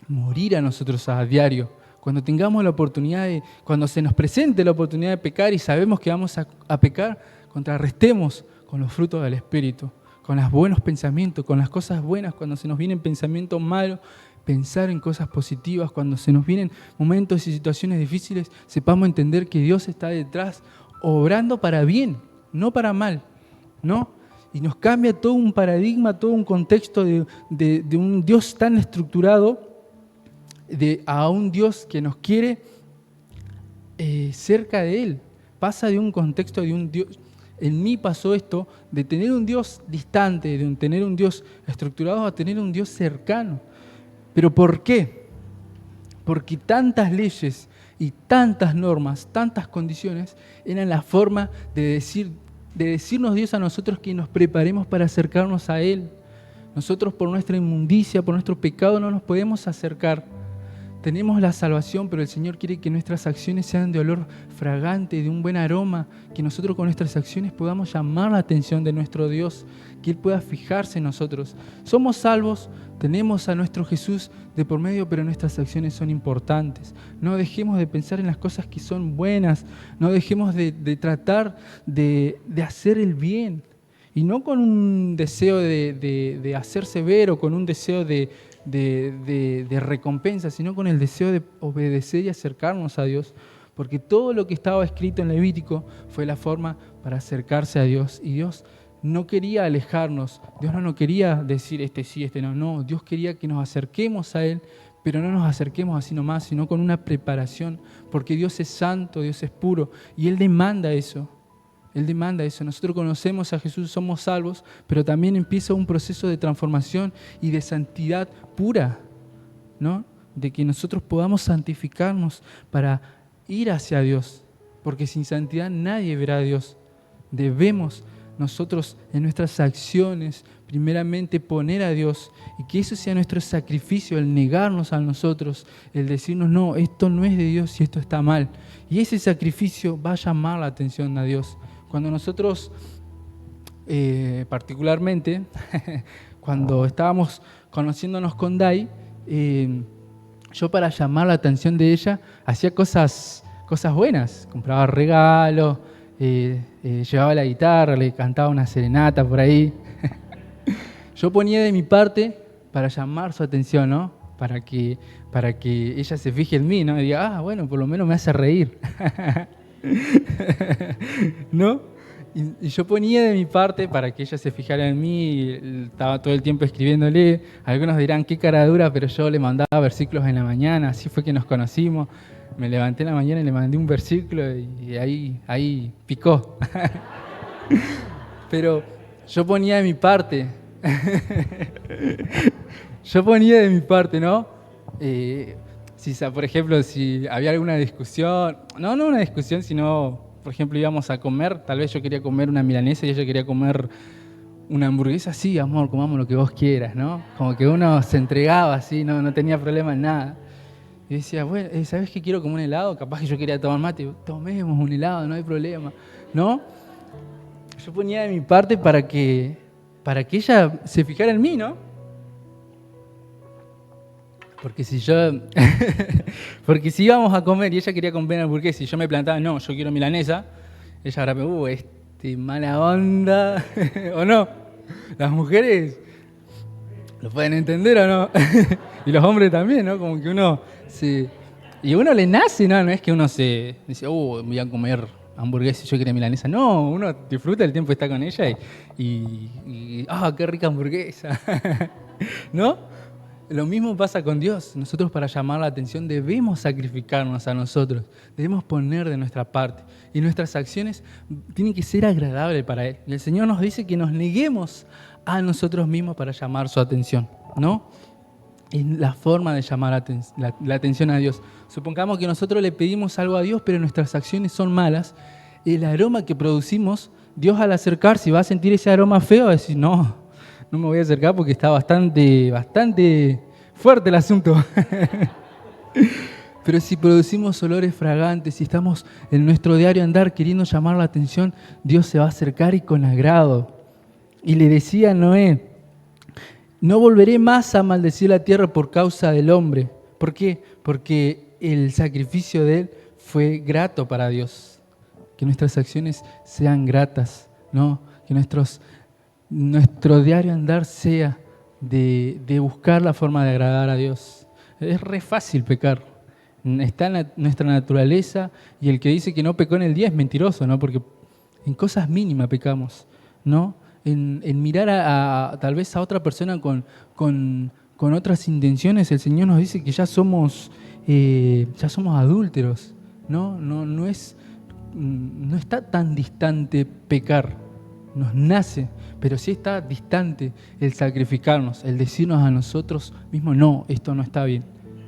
morir a nosotros a diario. Cuando tengamos la oportunidad cuando se nos presente la oportunidad de pecar y sabemos que vamos a pecar, contrarrestemos con los frutos del Espíritu, con los buenos pensamientos, con las cosas buenas. Cuando se nos vienen pensamientos malos, pensar en cosas positivas. Cuando se nos vienen momentos y situaciones difíciles, sepamos entender que Dios está detrás, obrando para bien, no para mal, ¿no? Y nos cambia todo un paradigma, todo un contexto de un Dios tan estructurado, a un Dios que nos quiere cerca de Él. Pasa de un contexto de un Dios. En mí pasó esto de tener un Dios distante, de tener un Dios estructurado, a tener un Dios cercano. ¿Pero por qué? Porque tantas leyes y tantas normas, tantas condiciones, eran la forma de decirnos Dios a nosotros que nos preparemos para acercarnos a Él. Nosotros por nuestra inmundicia, por nuestro pecado no nos podemos acercar. Tenemos la salvación, pero el Señor quiere que nuestras acciones sean de olor fragante, de un buen aroma, que nosotros con nuestras acciones podamos llamar la atención de nuestro Dios, que Él pueda fijarse en nosotros. Somos salvos, tenemos a nuestro Jesús de por medio, pero nuestras acciones son importantes. No dejemos de pensar en las cosas que son buenas, no dejemos de tratar de hacer el bien, y no con un deseo de hacerse ver o con un deseo de recompensa, sino con el deseo de obedecer y acercarnos a Dios, porque todo lo que estaba escrito en Levítico fue la forma para acercarse a Dios, y Dios no quería alejarnos, Dios no quería decir este sí, este no, Dios quería que nos acerquemos a Él, pero no nos acerquemos así nomás, sino con una preparación, porque Dios es santo, Dios es puro, y Él demanda eso. Él demanda eso. Nosotros conocemos a Jesús, somos salvos, pero también empieza un proceso de transformación y de santidad pura, ¿no? De que nosotros podamos santificarnos para ir hacia Dios, porque sin santidad nadie verá a Dios. Debemos nosotros en nuestras acciones primeramente poner a Dios, y que eso sea nuestro sacrificio, el negarnos a nosotros, el decirnos: no, esto no es de Dios y esto está mal. Y ese sacrificio va a llamar la atención a Dios. Cuando nosotros, particularmente, cuando estábamos conociéndonos con Dai, yo para llamar la atención de ella hacía cosas buenas. Compraba regalos, llevaba la guitarra, le cantaba una serenata por ahí. Yo ponía de mi parte para llamar su atención, ¿no? Para que ella se fije en mí, ¿no? Y diga: bueno, por lo menos me hace reír. ¿No? Y yo ponía de mi parte para que ella se fijara en mí, y estaba todo el tiempo escribiéndole. Algunos dirán, qué cara dura, pero yo le mandaba versículos en la mañana, así fue que nos conocimos. Me levanté en la mañana y le mandé un versículo y ahí picó. Pero yo ponía de mi parte. Yo ponía de mi parte, ¿no? Por ejemplo, si había alguna discusión, no una discusión, sino, por ejemplo, íbamos a comer, tal vez yo quería comer una milanesa y ella quería comer una hamburguesa, sí, amor, comamos lo que vos quieras, ¿no? Como que uno se entregaba así, no tenía problema en nada. Y decía, bueno, ¿sabes qué quiero como un helado? Capaz que yo quería tomar mate, tomemos un helado, no hay problema, ¿no? Yo ponía de mi parte para que ella se fijara en mí, ¿no? Porque si íbamos a comer y ella quería comer hamburguesa y yo me plantaba, no, yo quiero milanesa, ella ahora me, mala onda, ¿o no? Las mujeres lo pueden entender, ¿o no? Y los hombres también, ¿no? Como que uno y a uno le nace, ¿no? No es que uno se dice, voy a comer hamburguesa y yo quería milanesa. No, uno disfruta el tiempo que está con ella y qué rica hamburguesa, ¿no? Lo mismo pasa con Dios. Nosotros, para llamar la atención, debemos sacrificarnos a nosotros, debemos poner de nuestra parte y nuestras acciones tienen que ser agradables para Él. Y el Señor nos dice que nos neguemos a nosotros mismos para llamar su atención, ¿no? Es la forma de llamar la atención a Dios. Supongamos que nosotros le pedimos algo a Dios, pero nuestras acciones son malas. El aroma que producimos, Dios al acercarse va a sentir ese aroma feo, va a decir, no me voy a acercar porque está bastante fuerte el asunto. Pero si producimos olores fragantes, si estamos en nuestro diario andar queriendo llamar la atención, Dios se va a acercar y con agrado. Y le decía a Noé, no volveré más a maldecir la tierra por causa del hombre. ¿Por qué? Porque el sacrificio de él fue grato para Dios. Que nuestras acciones sean gratas, ¿no? Que nuestro diario andar sea de buscar la forma de agradar a Dios. Es re fácil pecar. Está en nuestra naturaleza y el que dice que no pecó en el día es mentiroso, ¿no? Porque en cosas mínimas pecamos, ¿no? En mirar tal vez a otra persona con otras intenciones, el Señor nos dice que ya somos adúlteros, ¿no? No está tan distante pecar. Nos nace, pero sí está distante el sacrificarnos, el decirnos a nosotros mismos, no, esto no está bien,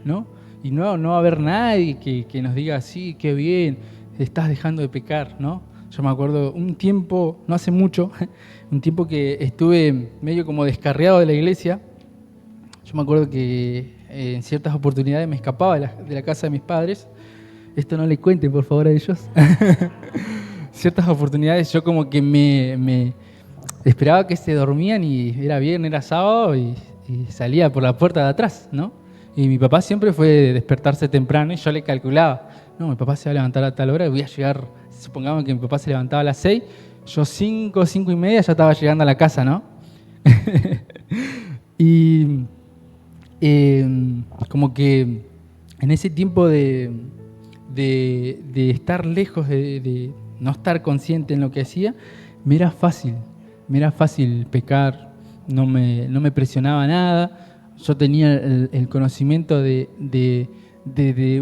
¿no? Y no va a haber nadie que nos diga, sí, qué bien, estás dejando de pecar, ¿no? Yo me acuerdo un tiempo, no hace mucho, un tiempo que estuve medio como descarriado de la iglesia. Yo me acuerdo que en ciertas oportunidades me escapaba de la casa de mis padres. Esto no le cuenten, por favor, a ellos. Ciertas oportunidades yo como que me esperaba que se dormían y era viernes, era sábado y salía por la puerta de atrás, ¿no? Y mi papá siempre fue de despertarse temprano y yo le calculaba, no, mi papá se va a levantar a tal hora y voy a llegar, supongamos que mi papá se levantaba a las 6, yo 5:30 ya estaba llegando a la casa, ¿no? Y como que en ese tiempo de estar lejos, de no estar consciente en lo que hacía, me era fácil pecar, no me presionaba nada. Yo tenía el conocimiento de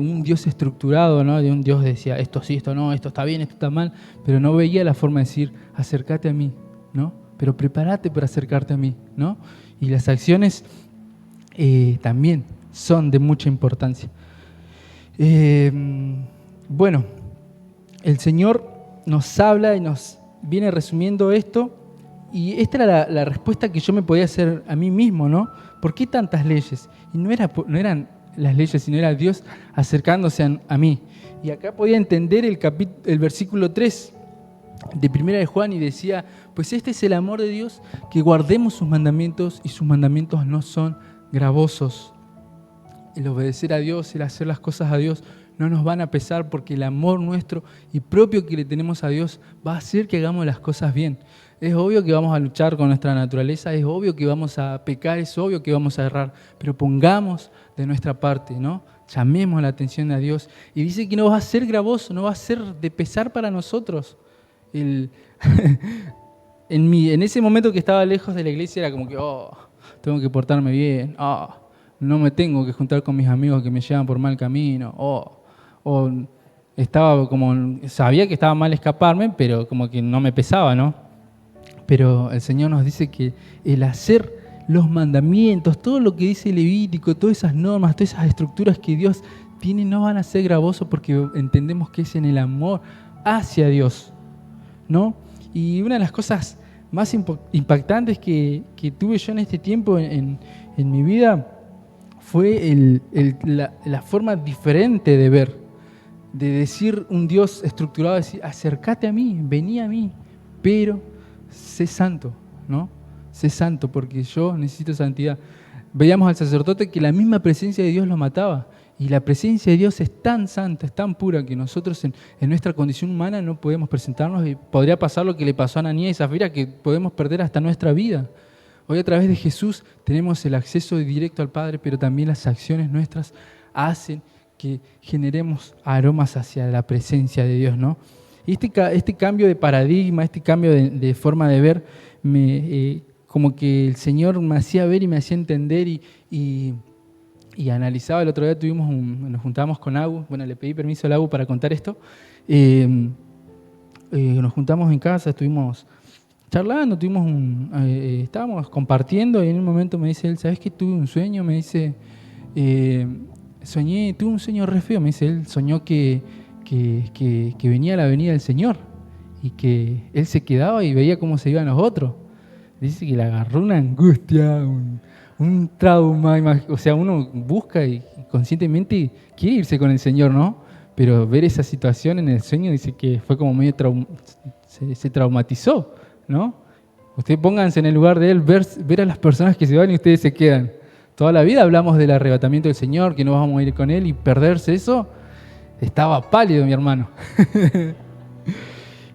un Dios estructurado, ¿no? De un Dios que decía, esto sí, esto no, esto está bien, esto está mal, pero no veía la forma de decir, acércate a mí, ¿no? Pero prepárate para acercarte a mí, ¿no? Y las acciones también son de mucha importancia. Bueno, el Señor nos habla y nos viene resumiendo esto, y esta era la respuesta que yo me podía hacer a mí mismo, ¿no? ¿Por qué tantas leyes? Y no eran las leyes, sino era Dios acercándose a mí. Y acá podía entender el versículo 3 de 1 de Juan y decía, pues este es el amor de Dios, que guardemos sus mandamientos y sus mandamientos no son gravosos. El obedecer a Dios, el hacer las cosas a Dios no nos van a pesar porque el amor nuestro y propio que le tenemos a Dios va a hacer que hagamos las cosas bien. Es obvio que vamos a luchar con nuestra naturaleza, es obvio que vamos a pecar, es obvio que vamos a errar, pero pongamos de nuestra parte, ¿no? Llamemos la atención a Dios. Y dice que no va a ser gravoso, no va a ser de pesar para nosotros el en ese momento que estaba lejos de la iglesia era como que, tengo que portarme bien, no me tengo que juntar con mis amigos que me llevan por mal camino, o estaba como, sabía que estaba mal escaparme, pero como que no me pesaba, ¿no? Pero el Señor nos dice que el hacer los mandamientos, todo lo que dice Levítico, todas esas normas, todas esas estructuras que Dios tiene no van a ser gravosos porque entendemos que es en el amor hacia Dios, ¿no? Y una de las cosas más impactantes que tuve yo en este tiempo en mi vida fue la forma diferente de ver, de decir un Dios estructurado, decir, acércate a mí, vení a mí, pero sé santo, ¿no? Sé santo porque yo necesito santidad. Veíamos al sacerdote que la misma presencia de Dios lo mataba. Y la presencia de Dios es tan santa, es tan pura, que nosotros en nuestra condición humana no podemos presentarnos y podría pasar lo que le pasó a Ananías y Zafira, que podemos perder hasta nuestra vida. Hoy a través de Jesús tenemos el acceso directo al Padre, pero también las acciones nuestras hacen que generemos aromas hacia la presencia de Dios, ¿no? Y este cambio de paradigma, este cambio de forma de ver, como que el Señor me hacía ver y me hacía entender y analizaba. El otro día nos juntamos con Agu, bueno, le pedí permiso a Agu para contar esto. Nos juntamos en casa, estuvimos charlando, estábamos compartiendo y en un momento me dice él, ¿sabes qué? Tuve un sueño, me dice, tuve un sueño re feo, me dice él, soñó que venía la venida del Señor y que él se quedaba y veía cómo se iban los otros. Dice que le agarró una angustia, un trauma, o sea, uno busca y conscientemente quiere irse con el Señor, ¿no? Pero ver esa situación en el sueño dice que fue como medio se traumatizó, ¿no? Ustedes pónganse en el lugar de él, ver a las personas que se van y ustedes se quedan. Toda la vida hablamos del arrebatamiento del Señor, que no vamos a ir con él y perderse eso. Estaba pálido mi hermano.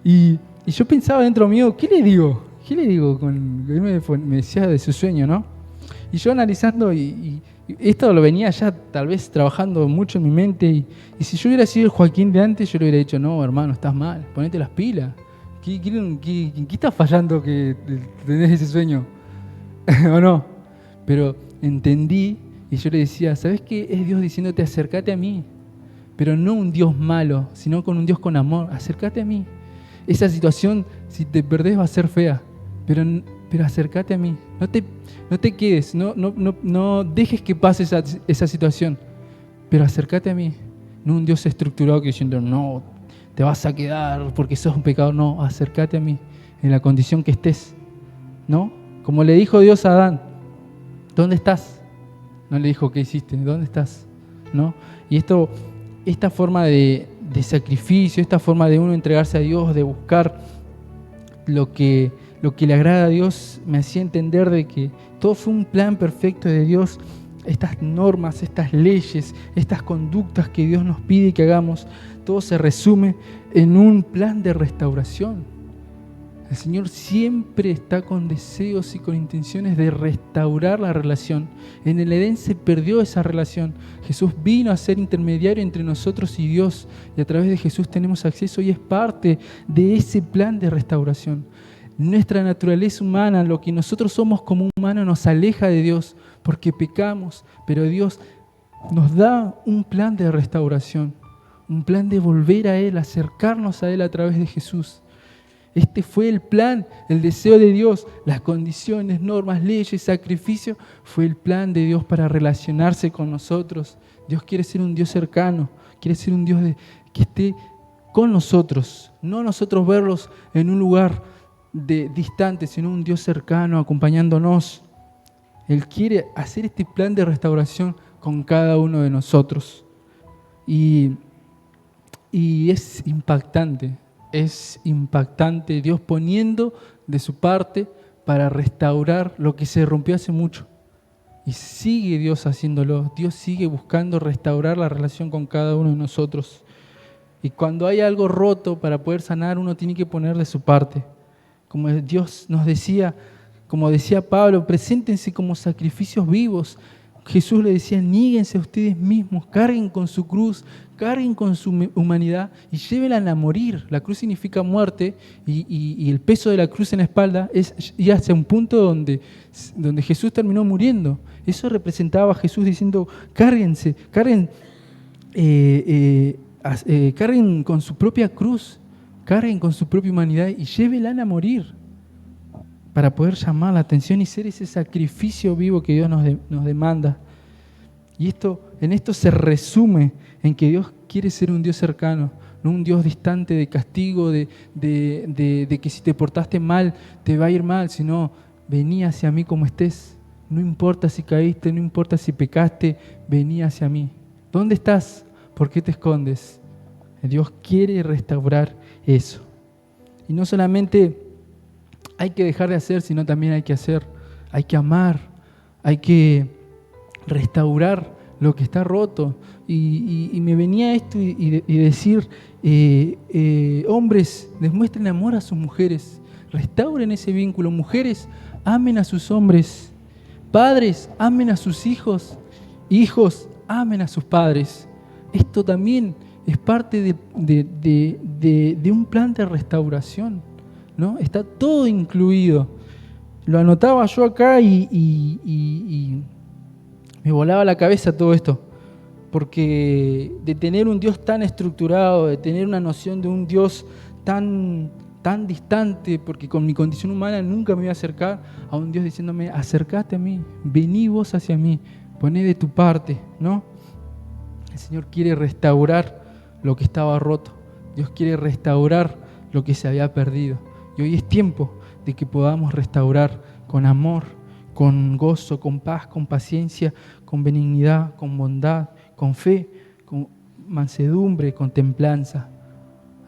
y yo pensaba dentro mío, ¿qué le digo? Él me decía de su sueño, ¿no? Y yo analizando, y esto lo venía ya tal vez trabajando mucho en mi mente, y si yo hubiera sido el Joaquín de antes, yo le hubiera dicho, no, hermano, estás mal, ponete las pilas. ¿Qué está fallando que tenés ese sueño? ¿O no? Pero entendí, y yo le decía, ¿sabes qué? Es Dios diciéndote, acércate a mí. Pero no un Dios malo, sino con un Dios con amor. Acércate a mí. Esa situación, si te perdés, va a ser fea. Pero acércate a mí. No te quedes, no dejes que pase esa situación. Pero acércate a mí. No un Dios estructurado que diciendo, no, te vas a quedar porque sos un pecador. No, acércate a mí en la condición que estés. ¿No? Como le dijo Dios a Adán, ¿dónde estás? No le dijo, ¿qué hiciste? ¿Dónde estás? ¿No? Y esta forma de sacrificio, esta forma de uno entregarse a Dios, de buscar lo que le agrada a Dios, me hacía entender de que todo fue un plan perfecto de Dios. Estas normas, estas leyes, estas conductas que Dios nos pide que hagamos, todo se resume en un plan de restauración. El Señor siempre está con deseos y con intenciones de restaurar la relación. En el Edén se perdió esa relación. Jesús vino a ser intermediario entre nosotros y Dios, y a través de Jesús tenemos acceso y es parte de ese plan de restauración. Nuestra naturaleza humana, lo que nosotros somos como humanos, nos aleja de Dios porque pecamos, pero Dios nos da un plan de restauración, un plan de volver a Él, acercarnos a Él a través de Jesús. Este fue el plan, el deseo de Dios, las condiciones, normas, leyes, sacrificio, fue el plan de Dios para relacionarse con nosotros. Dios quiere ser un Dios cercano, quiere ser un Dios que esté con nosotros, no nosotros verlos en un lugar distante, sino un Dios cercano, acompañándonos. Él quiere hacer este plan de restauración con cada uno de nosotros. Y es impactante. Es impactante Dios poniendo de su parte para restaurar lo que se rompió hace mucho. Y sigue Dios haciéndolo. Dios sigue buscando restaurar la relación con cada uno de nosotros. Y cuando hay algo roto para poder sanar, uno tiene que poner de su parte. Como Dios nos decía, como decía Pablo, preséntense como sacrificios vivos. Jesús le decía, níguense a ustedes mismos, carguen con su cruz, carguen con su humanidad y llévenla a morir. La cruz significa muerte y el peso de la cruz en la espalda es ir hacia un punto donde Jesús terminó muriendo. Eso representaba a Jesús diciendo, cárguense, carguen con su propia cruz, carguen con su propia humanidad y llévenla a morir para poder llamar la atención y ser ese sacrificio vivo que Dios nos demanda. Y en esto se resume en que Dios quiere ser un Dios cercano, no un Dios distante de castigo, de que si te portaste mal te va a ir mal, sino vení hacia mí como estés. No importa si caíste, no importa si pecaste, vení hacia mí. ¿Dónde estás? ¿Por qué te escondes? Dios quiere restaurar eso. Y no solamente hay que dejar de hacer, sino también hay que hacer. Hay que amar, hay que restaurar lo que está roto. Y me venía esto y decir, hombres, demuestren amor a sus mujeres, restauren ese vínculo. Mujeres, amen a sus hombres. Padres, amen a sus hijos. Hijos, amen a sus padres. Esto también es parte de un plan de restauración, ¿no? Está todo incluido. Lo anotaba yo acá y me volaba la cabeza todo esto. Porque de tener un Dios tan estructurado, de tener una noción de un Dios tan distante, porque con mi condición humana nunca me voy a acercar a un Dios diciéndome, acércate a mí, vení vos hacia mí, poné de tu parte, ¿no? El Señor quiere restaurar lo que estaba roto. Dios quiere restaurar lo que se había perdido. Y hoy es tiempo de que podamos restaurar con amor, con gozo, con paz, con paciencia, con benignidad, con bondad, con fe, con mansedumbre, con templanza.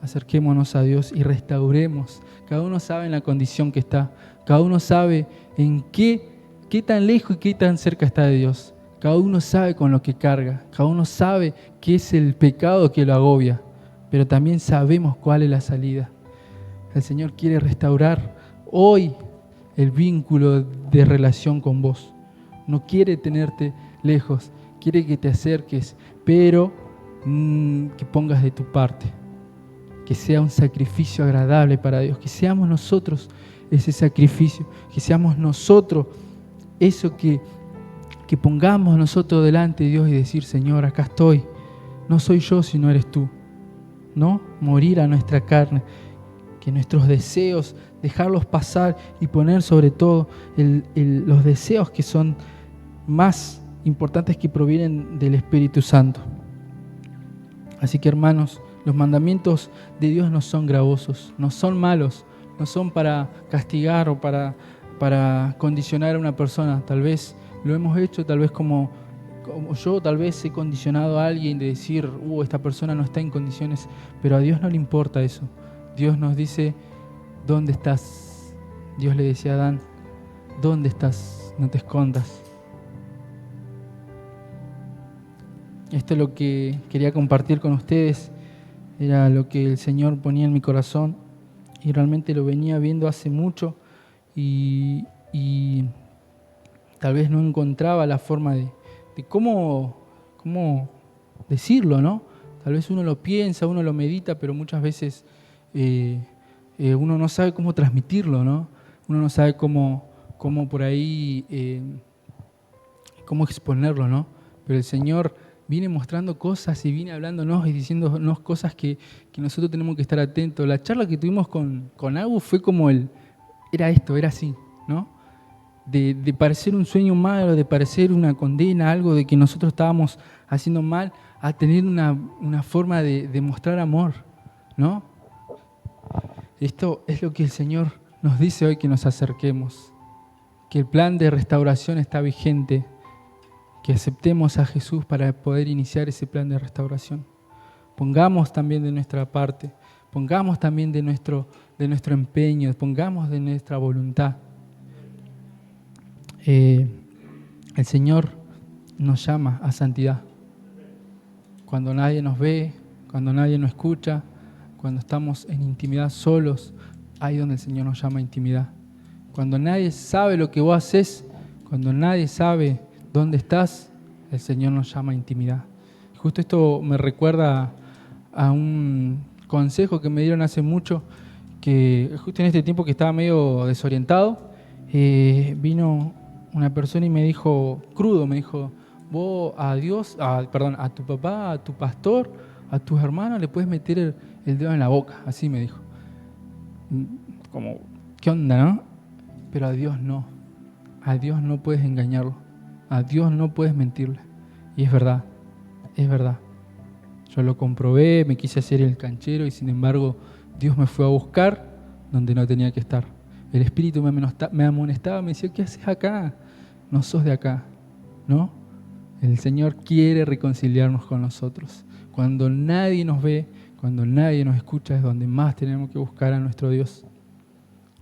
Acerquémonos a Dios y restauremos. Cada uno sabe en la condición que está. Cada uno sabe en qué tan lejos y qué tan cerca está de Dios. Cada uno sabe con lo que carga. Cada uno sabe qué es el pecado que lo agobia. Pero también sabemos cuál es la salida. El Señor quiere restaurar hoy el vínculo de relación con vos. No quiere tenerte lejos. Quiere que te acerques, pero que pongas de tu parte. Que sea un sacrificio agradable para Dios. Que seamos nosotros ese sacrificio. Que seamos nosotros eso que pongamos nosotros delante de Dios y decir, Señor, acá estoy. No soy yo, sino eres tú. ¿No? Morir a nuestra carne. Que nuestros deseos, dejarlos pasar y poner sobre todo los deseos que son más importantes, que provienen del Espíritu Santo. Así que, hermanos, los mandamientos de Dios no son gravosos, no son malos, no son para castigar o para condicionar a una persona. Tal vez lo hemos hecho, tal vez como yo tal vez he condicionado a alguien de decir, esta persona no está en condiciones, pero a Dios no le importa eso. Dios nos dice, ¿dónde estás? Dios le decía a Adán, ¿dónde estás? No te escondas. Esto es lo que quería compartir con ustedes. Era lo que el Señor ponía en mi corazón y realmente lo venía viendo hace mucho y tal vez no encontraba la forma de cómo decirlo, ¿no? Tal vez uno lo piensa, uno lo medita, pero muchas veces uno no sabe cómo transmitirlo, ¿no? Uno no sabe cómo por ahí, cómo exponerlo, ¿no? Pero el Señor viene mostrando cosas y viene hablándonos y diciéndonos cosas que nosotros tenemos que estar atentos. La charla que tuvimos con Agu fue como era así, ¿no? De parecer un sueño malo, de parecer una condena, algo de que nosotros estábamos haciendo mal, a tener una forma de mostrar amor, ¿no? Esto es lo que el Señor nos dice hoy, que nos acerquemos, que el plan de restauración está vigente, que aceptemos a Jesús para poder iniciar ese plan de restauración. Pongamos también de nuestra parte, pongamos también de nuestro empeño, pongamos de nuestra voluntad. El Señor nos llama a santidad. Cuando nadie nos ve, cuando nadie nos escucha, cuando estamos en intimidad solos, ahí donde el Señor nos llama a intimidad. Cuando nadie sabe lo que vos haces, cuando nadie sabe ¿Dónde estás? El Señor nos llama a intimidad. Justo esto me recuerda a un consejo que me dieron hace mucho, que justo en este tiempo que estaba medio desorientado, vino una persona y me dijo, crudo, me dijo, vos a Dios, a tu papá, a tu pastor, a tus hermanos le puedes meter el dedo en la boca, así me dijo. Como, ¿qué onda, no? Pero a Dios no. A Dios no puedes engañarlo. A Dios no puedes mentirle. Y es verdad, es verdad. Yo lo comprobé, me quise hacer el canchero y sin embargo Dios me fue a buscar donde no tenía que estar. El Espíritu me amonestaba, me decía, ¿qué haces acá? No sos de acá, ¿no? El Señor quiere reconciliarnos con nosotros. Cuando nadie nos ve, cuando nadie nos escucha, es donde más tenemos que buscar a nuestro Dios.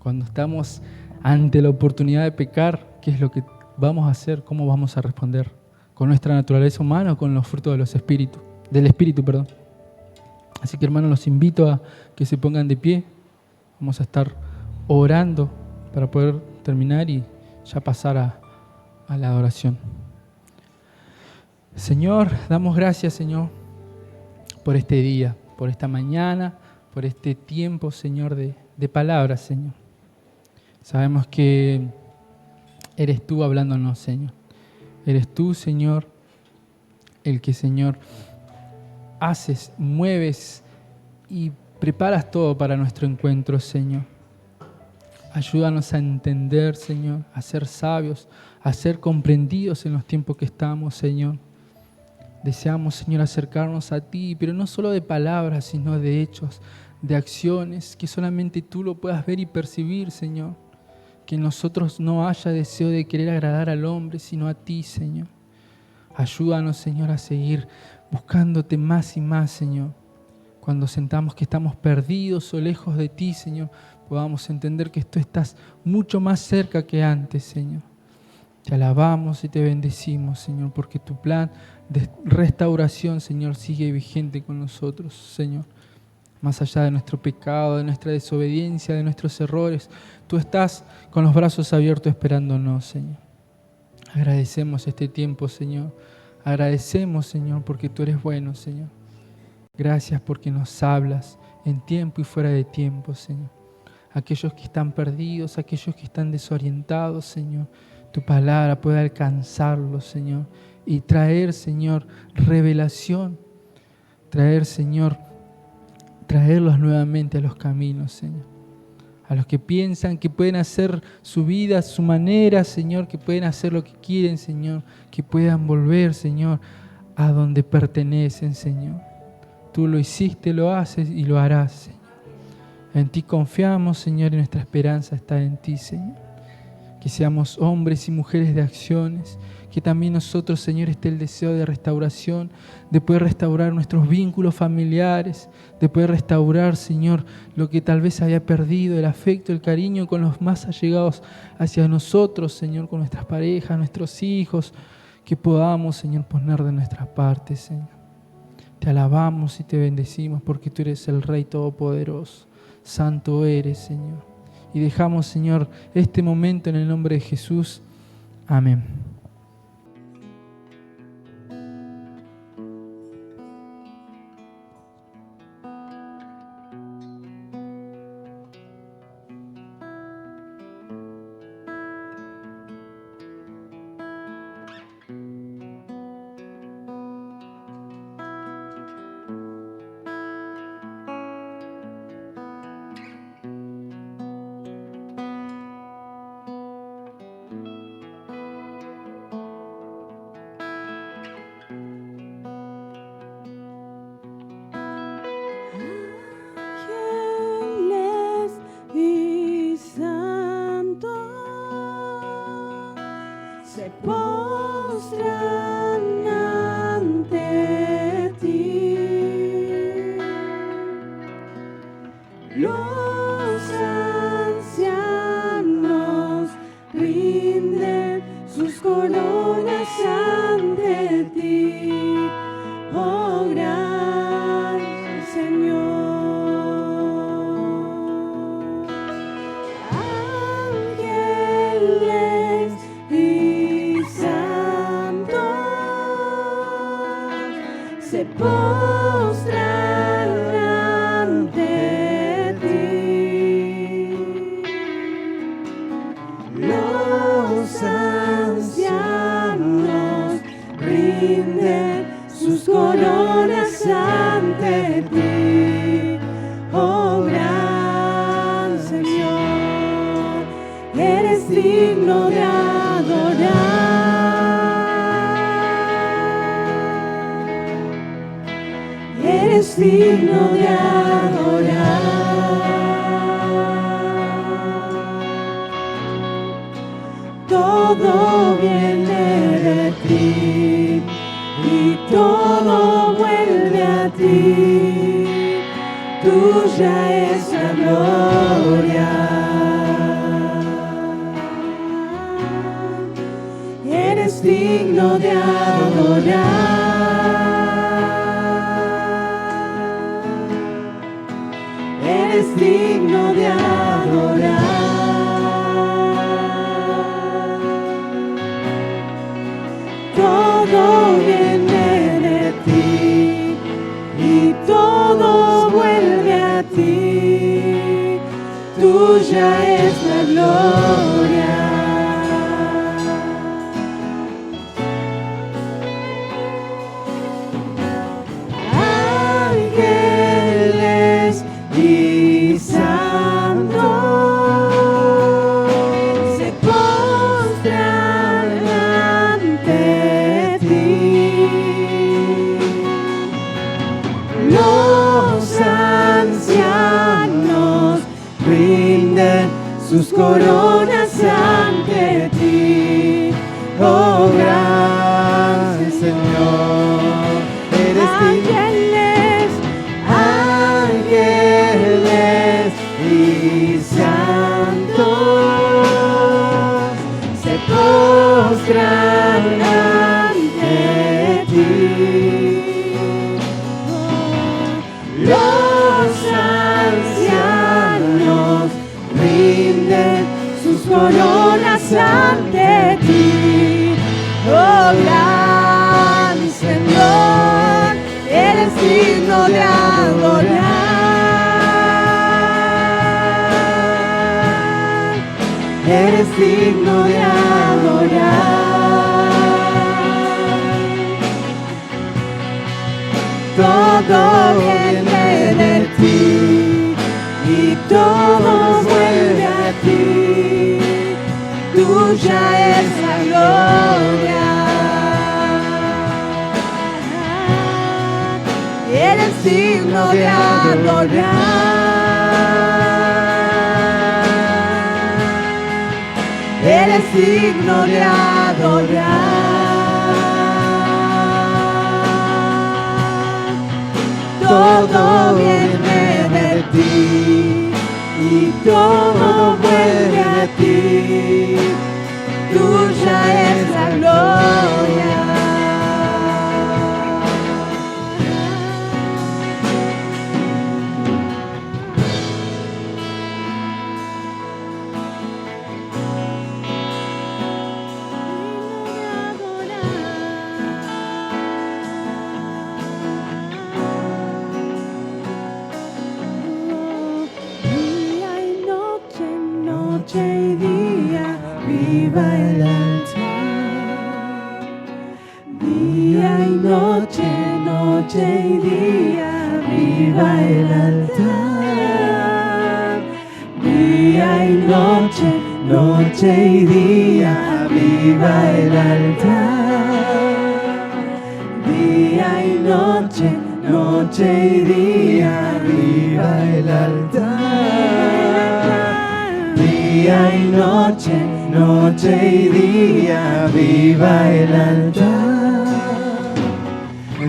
Cuando estamos ante la oportunidad de pecar, ¿qué es lo que vamos a hacer? ¿Cómo vamos a responder? ¿Con nuestra naturaleza humana o con los frutos del Espíritu? Así que, hermanos, los invito a que se pongan de pie. Vamos a estar orando para poder terminar y ya pasar a la adoración. Señor, damos gracias, Señor, por este día, por esta mañana, por este tiempo, Señor, de palabras, Señor. Sabemos que eres tú hablándonos, Señor. Eres tú, Señor, el que, Señor, haces, mueves y preparas todo para nuestro encuentro, Señor. Ayúdanos a entender, Señor, a ser sabios, a ser comprendidos en los tiempos que estamos, Señor. Deseamos, Señor, acercarnos a ti, pero no solo de palabras, sino de hechos, de acciones, que solamente tú lo puedas ver y percibir, Señor. Que en nosotros no haya deseo de querer agradar al hombre, sino a ti, Señor. Ayúdanos, Señor, a seguir buscándote más y más, Señor. Cuando sentamos que estamos perdidos o lejos de ti, Señor, podamos entender que tú estás mucho más cerca que antes, Señor. Te alabamos y te bendecimos, Señor, porque tu plan de restauración, Señor, sigue vigente con nosotros, Señor. Más allá de nuestro pecado, de nuestra desobediencia, de nuestros errores, tú estás con los brazos abiertos esperándonos, Señor. Agradecemos este tiempo, Señor. Agradecemos, Señor, porque tú eres bueno, Señor. Gracias porque nos hablas en tiempo y fuera de tiempo, Señor. Aquellos que están perdidos, aquellos que están desorientados, Señor, tu palabra puede alcanzarlos, Señor, y traer, Señor, revelación. Traerlos nuevamente a los caminos, Señor. A los que piensan que pueden hacer su vida a su manera, Señor, que pueden hacer lo que quieren, Señor, que puedan volver, Señor, a donde pertenecen, Señor. Tú lo hiciste, lo haces y lo harás, Señor. En ti confiamos, Señor, y nuestra esperanza está en ti, Señor. Que seamos hombres y mujeres de acciones, que también nosotros, Señor, esté el deseo de restauración, de poder restaurar nuestros vínculos familiares, de poder restaurar, Señor, lo que tal vez había perdido, el afecto, el cariño con los más allegados hacia nosotros, Señor, con nuestras parejas, nuestros hijos, que podamos, Señor, poner de nuestra parte, Señor. Te alabamos y te bendecimos porque tú eres el Rey Todopoderoso. Santo eres, Señor. Y dejamos, Señor, este momento en el nombre de Jesús. Amén. Los ancianos rinden sus coronas ante ti, oh gran Señor, eres digno de adorar, eres digno de adorar. Todo viene de ti y todo vuelve a ti, tuya es la gloria. Eres digno de adorar, eres digno de adorar. Todo viene de ti y todo vuelve a ti, tuya es la gloria. Ángeles y santos se postran ante ti. Los ancianos rinden sus coronas ante ti, oh gran Señor, eres ángeles, ángeles y santos se postran ante ti. Los ancianos rinden sus coronas ante ti, oh gran Señor, eres digno de adorar, eres digno de adorar. Todo viene de ti y todo vuelve a ti, tuya es la gloria. Eres digno de adorar, eres digno de adorar. Todo viene de ti y todo vuelve a ti, tuya es la gloria. Noche y día, viva el altar. Día y noche, noche y día, viva el altar. Día y noche, noche y día, viva el altar. Día y noche, noche y día, viva el altar. Día y noche, noche y día, viva el altar.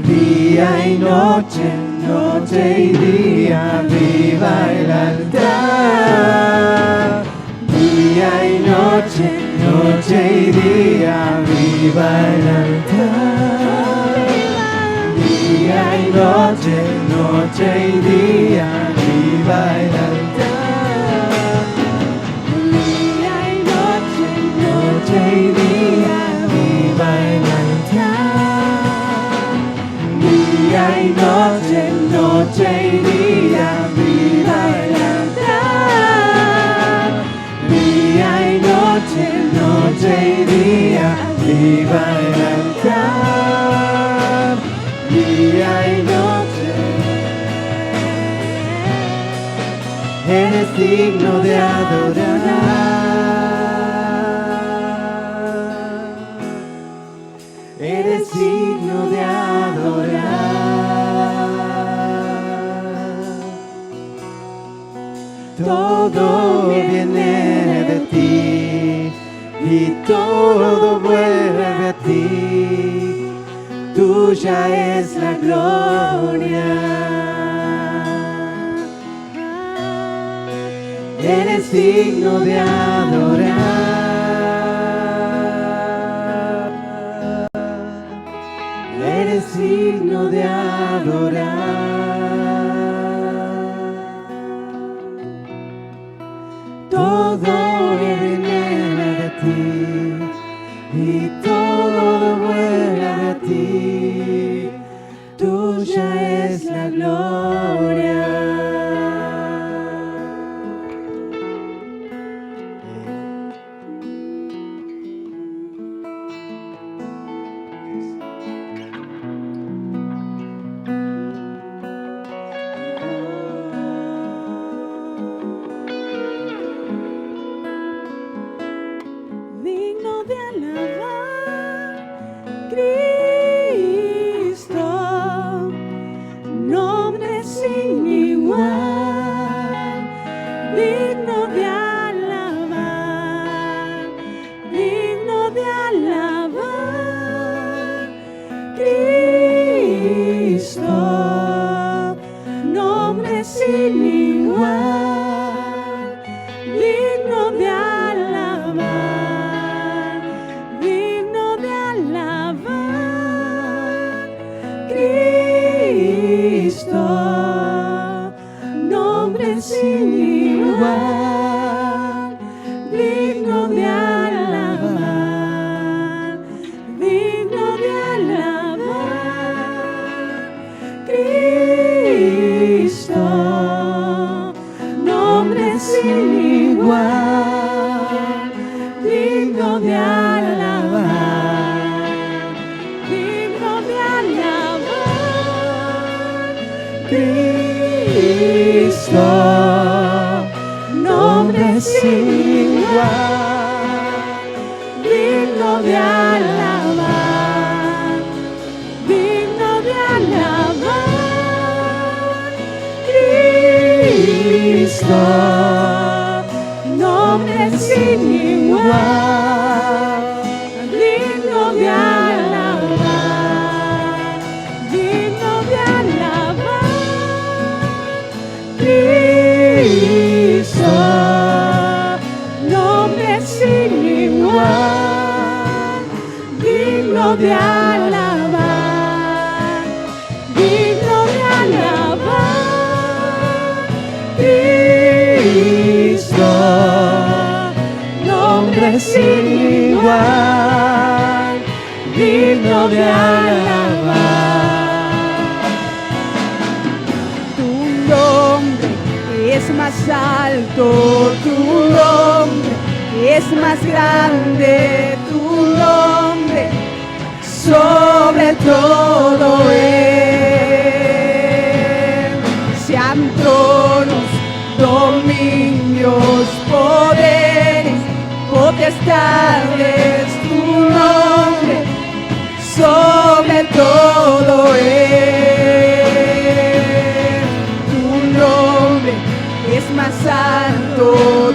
Día y noche, noche y día, viva el altar. Día y noche, noche y día, viva el altar. Día y noche, noche y día, viva el altar. Noche y día, viva el altar. Día y noche, noche y día, viva el altar. Día y noche, noche y día, viva el altar, día y noche. Eres digno de adorar, eres digno de adorar. Todo viene de ti y todo vuelve a ti. Tuya es la gloria. Eres digno de adorar, eres digno de adorar. Todo viene de ti y todo vuelve a ti. Tuya es la gloria. Digno de alabar, Cristo, nombre sin igual. Digno de alabar, digno de alabar, Cristo, nombre sin igual. Digno de alabar, digno de alabar, Cristo, nombre sin igual. Digno de alabar, digno de alabar, Cristo, nombre sin igual. Digno de alabar, digno de alabar, Cristo, nombre sin igual. Digno de alabar, digno de alabar, Cristo, nombre sin igual. Digno de alabar, digno de alabar, Cristo, nombre sin igual. Digno de alabar, digno de alabar, Cristo, nombre sin igual. Digno de alabar. Tu nombre es más alto, tu nombre es más grande, tu nombre sobre todo él. Sean tronos, dominios, poderes, potestades, tu nombre sobre todo él. Tu nombre es más alto,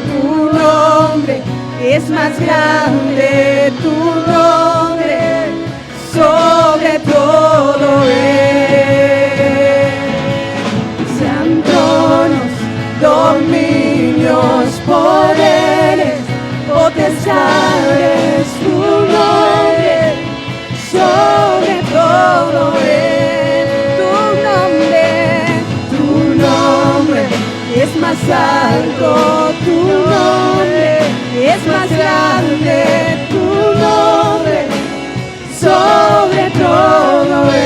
tu nombre es más grande, tu nombre sobre todo él. Sean tronos, dominios, poderes, potestades, tu nombre sobre todo él. Tu nombre es más alto, tu nombre es más grande, tu nombre sobre todo él.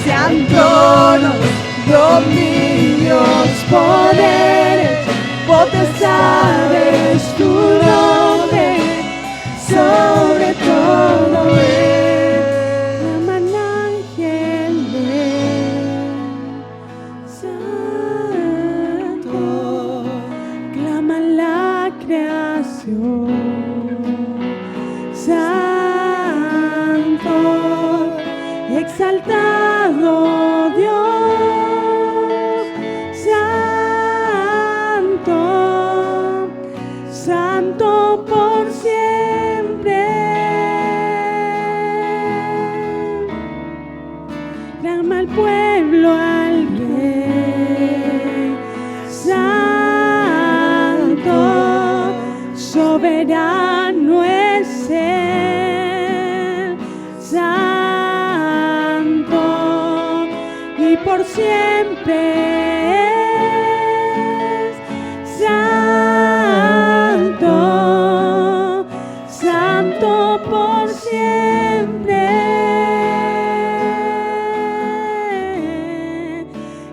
Sean tronos, dominios, poderes, potestades, tu Santo, exaltado Dios, Santo, Santo por siempre. Clama al pueblo al Rey, Santo, soberano es Él, Santo, y por siempre es Santo, Santo por siempre.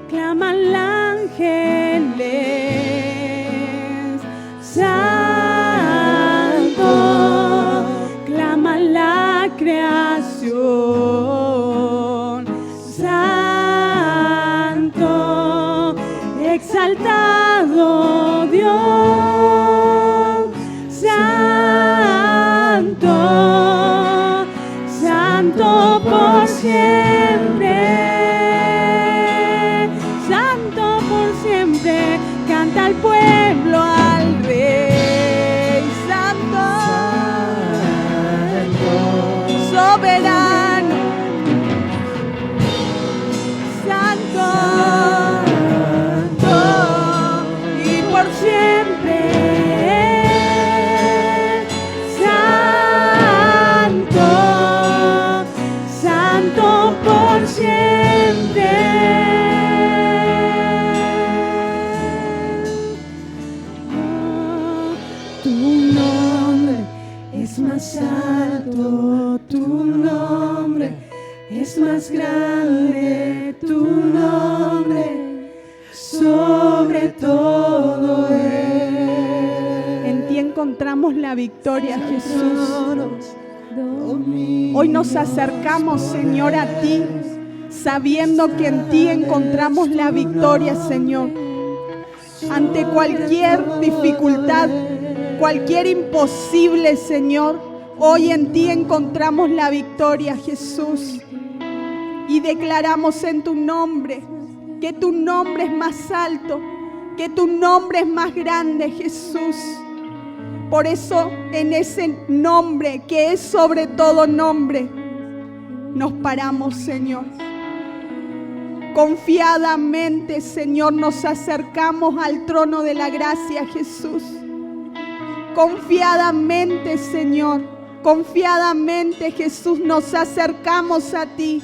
Claman ángeles, Santo, clama la creación, Santo, exaltado Dios, Santo, Santo por siempre, Santo por siempre, canta el pueblo al Rey, Santo, soberano, Santo, y por siempre, Santo, Santo por siempre. Tu nombre es más alto, tu nombre es más grande, tu nombre sobre todo es. En ti encontramos la victoria, Jesús. Hoy nos acercamos, Señor, a ti, sabiendo que en ti encontramos la victoria, Señor. Ante cualquier dificultad, cualquier imposible, Señor, hoy en ti encontramos la victoria, Jesús. Y declaramos en tu nombre, que tu nombre es más alto, que tu nombre es más grande, Jesús. Por eso, en ese nombre, que es sobre todo nombre, nos paramos, Señor. Confiadamente, Señor, nos acercamos al trono de la gracia, Jesús. Confiadamente, Señor, confiadamente, Jesús, nos acercamos a ti.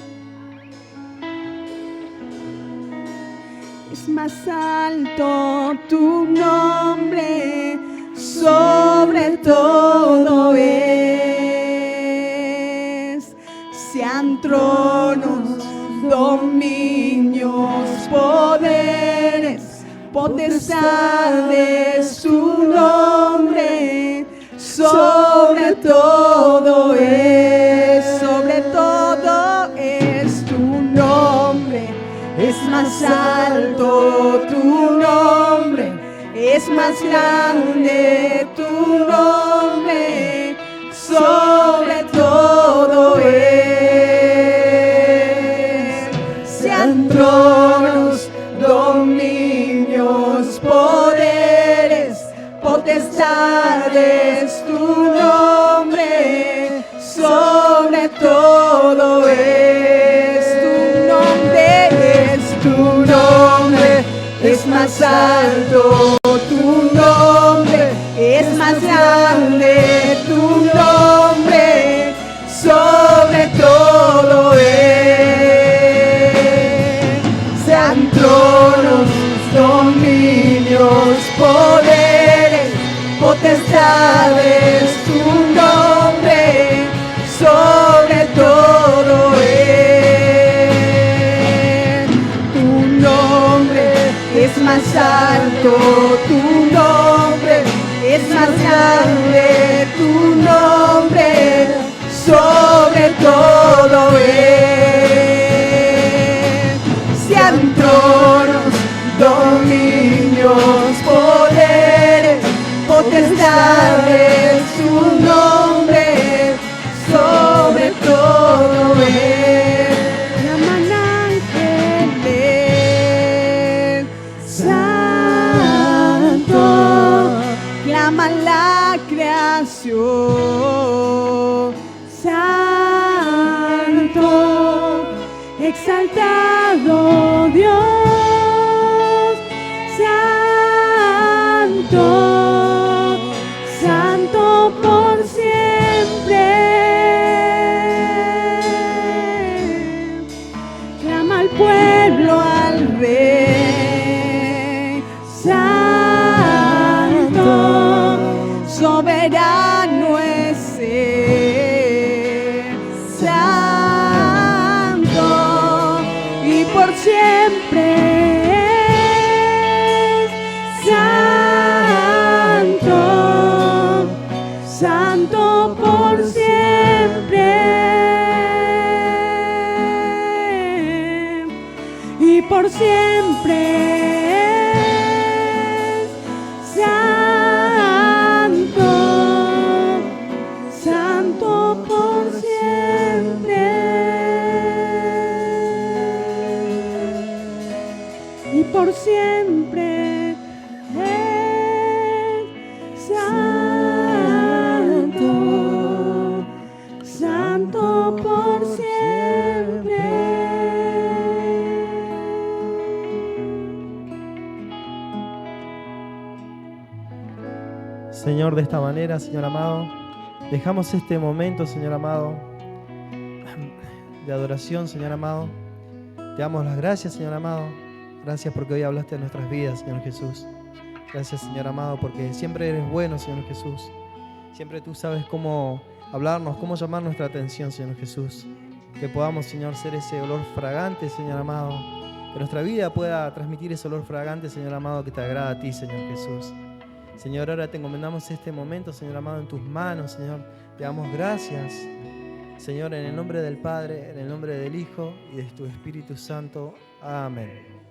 Es más alto tu nombre, sobre todo es. Sean tronos, dominios, poderes, potestades, tu nombre, sobre todo es tu nombre, es más alto tu nombre, es más grande tu nombre, sobre todo es. Sean tronos, dominios, poderes, potestades, tu nombre, sobre todo es. Tu nombre es más alto, tu nombre es más grande, tu nombre sobre todo es. Sean tronos, dominios, poderes, potestades, tu nombre sobre todo es. Es más alto tu nombre, es más grande tu nombre, sobre todo es. Sean tronos, dominios, poderes, potestades, Exaltaré su nombre sobre todo él. Llaman ángeles, santo, clama la creación, santo, exaltado Dios, santo, santo por siempre. Clama al pueblo al rey, santo, soberano es él, santo, y por siempre es santo, santo por siempre, y por siempre es santo, santo por siempre, y por siempre es santo, santo por siempre. Señor, de esta manera, Señor amado, dejamos este momento, Señor amado, de adoración, Señor amado. Te damos las gracias, Señor amado. Gracias porque hoy hablaste de nuestras vidas, Señor Jesús. Gracias, Señor amado, porque siempre eres bueno, Señor Jesús. Siempre tú sabes cómo hablarnos, cómo llamar nuestra atención, Señor Jesús. Que podamos, Señor, ser ese olor fragante, Señor amado. Que nuestra vida pueda transmitir ese olor fragante, Señor amado, que te agrada a ti, Señor Jesús. Señor, ahora te encomendamos este momento, Señor amado, en tus manos, Señor. Te damos gracias, Señor, en el nombre del Padre, en el nombre del Hijo y de tu Espíritu Santo. Amén.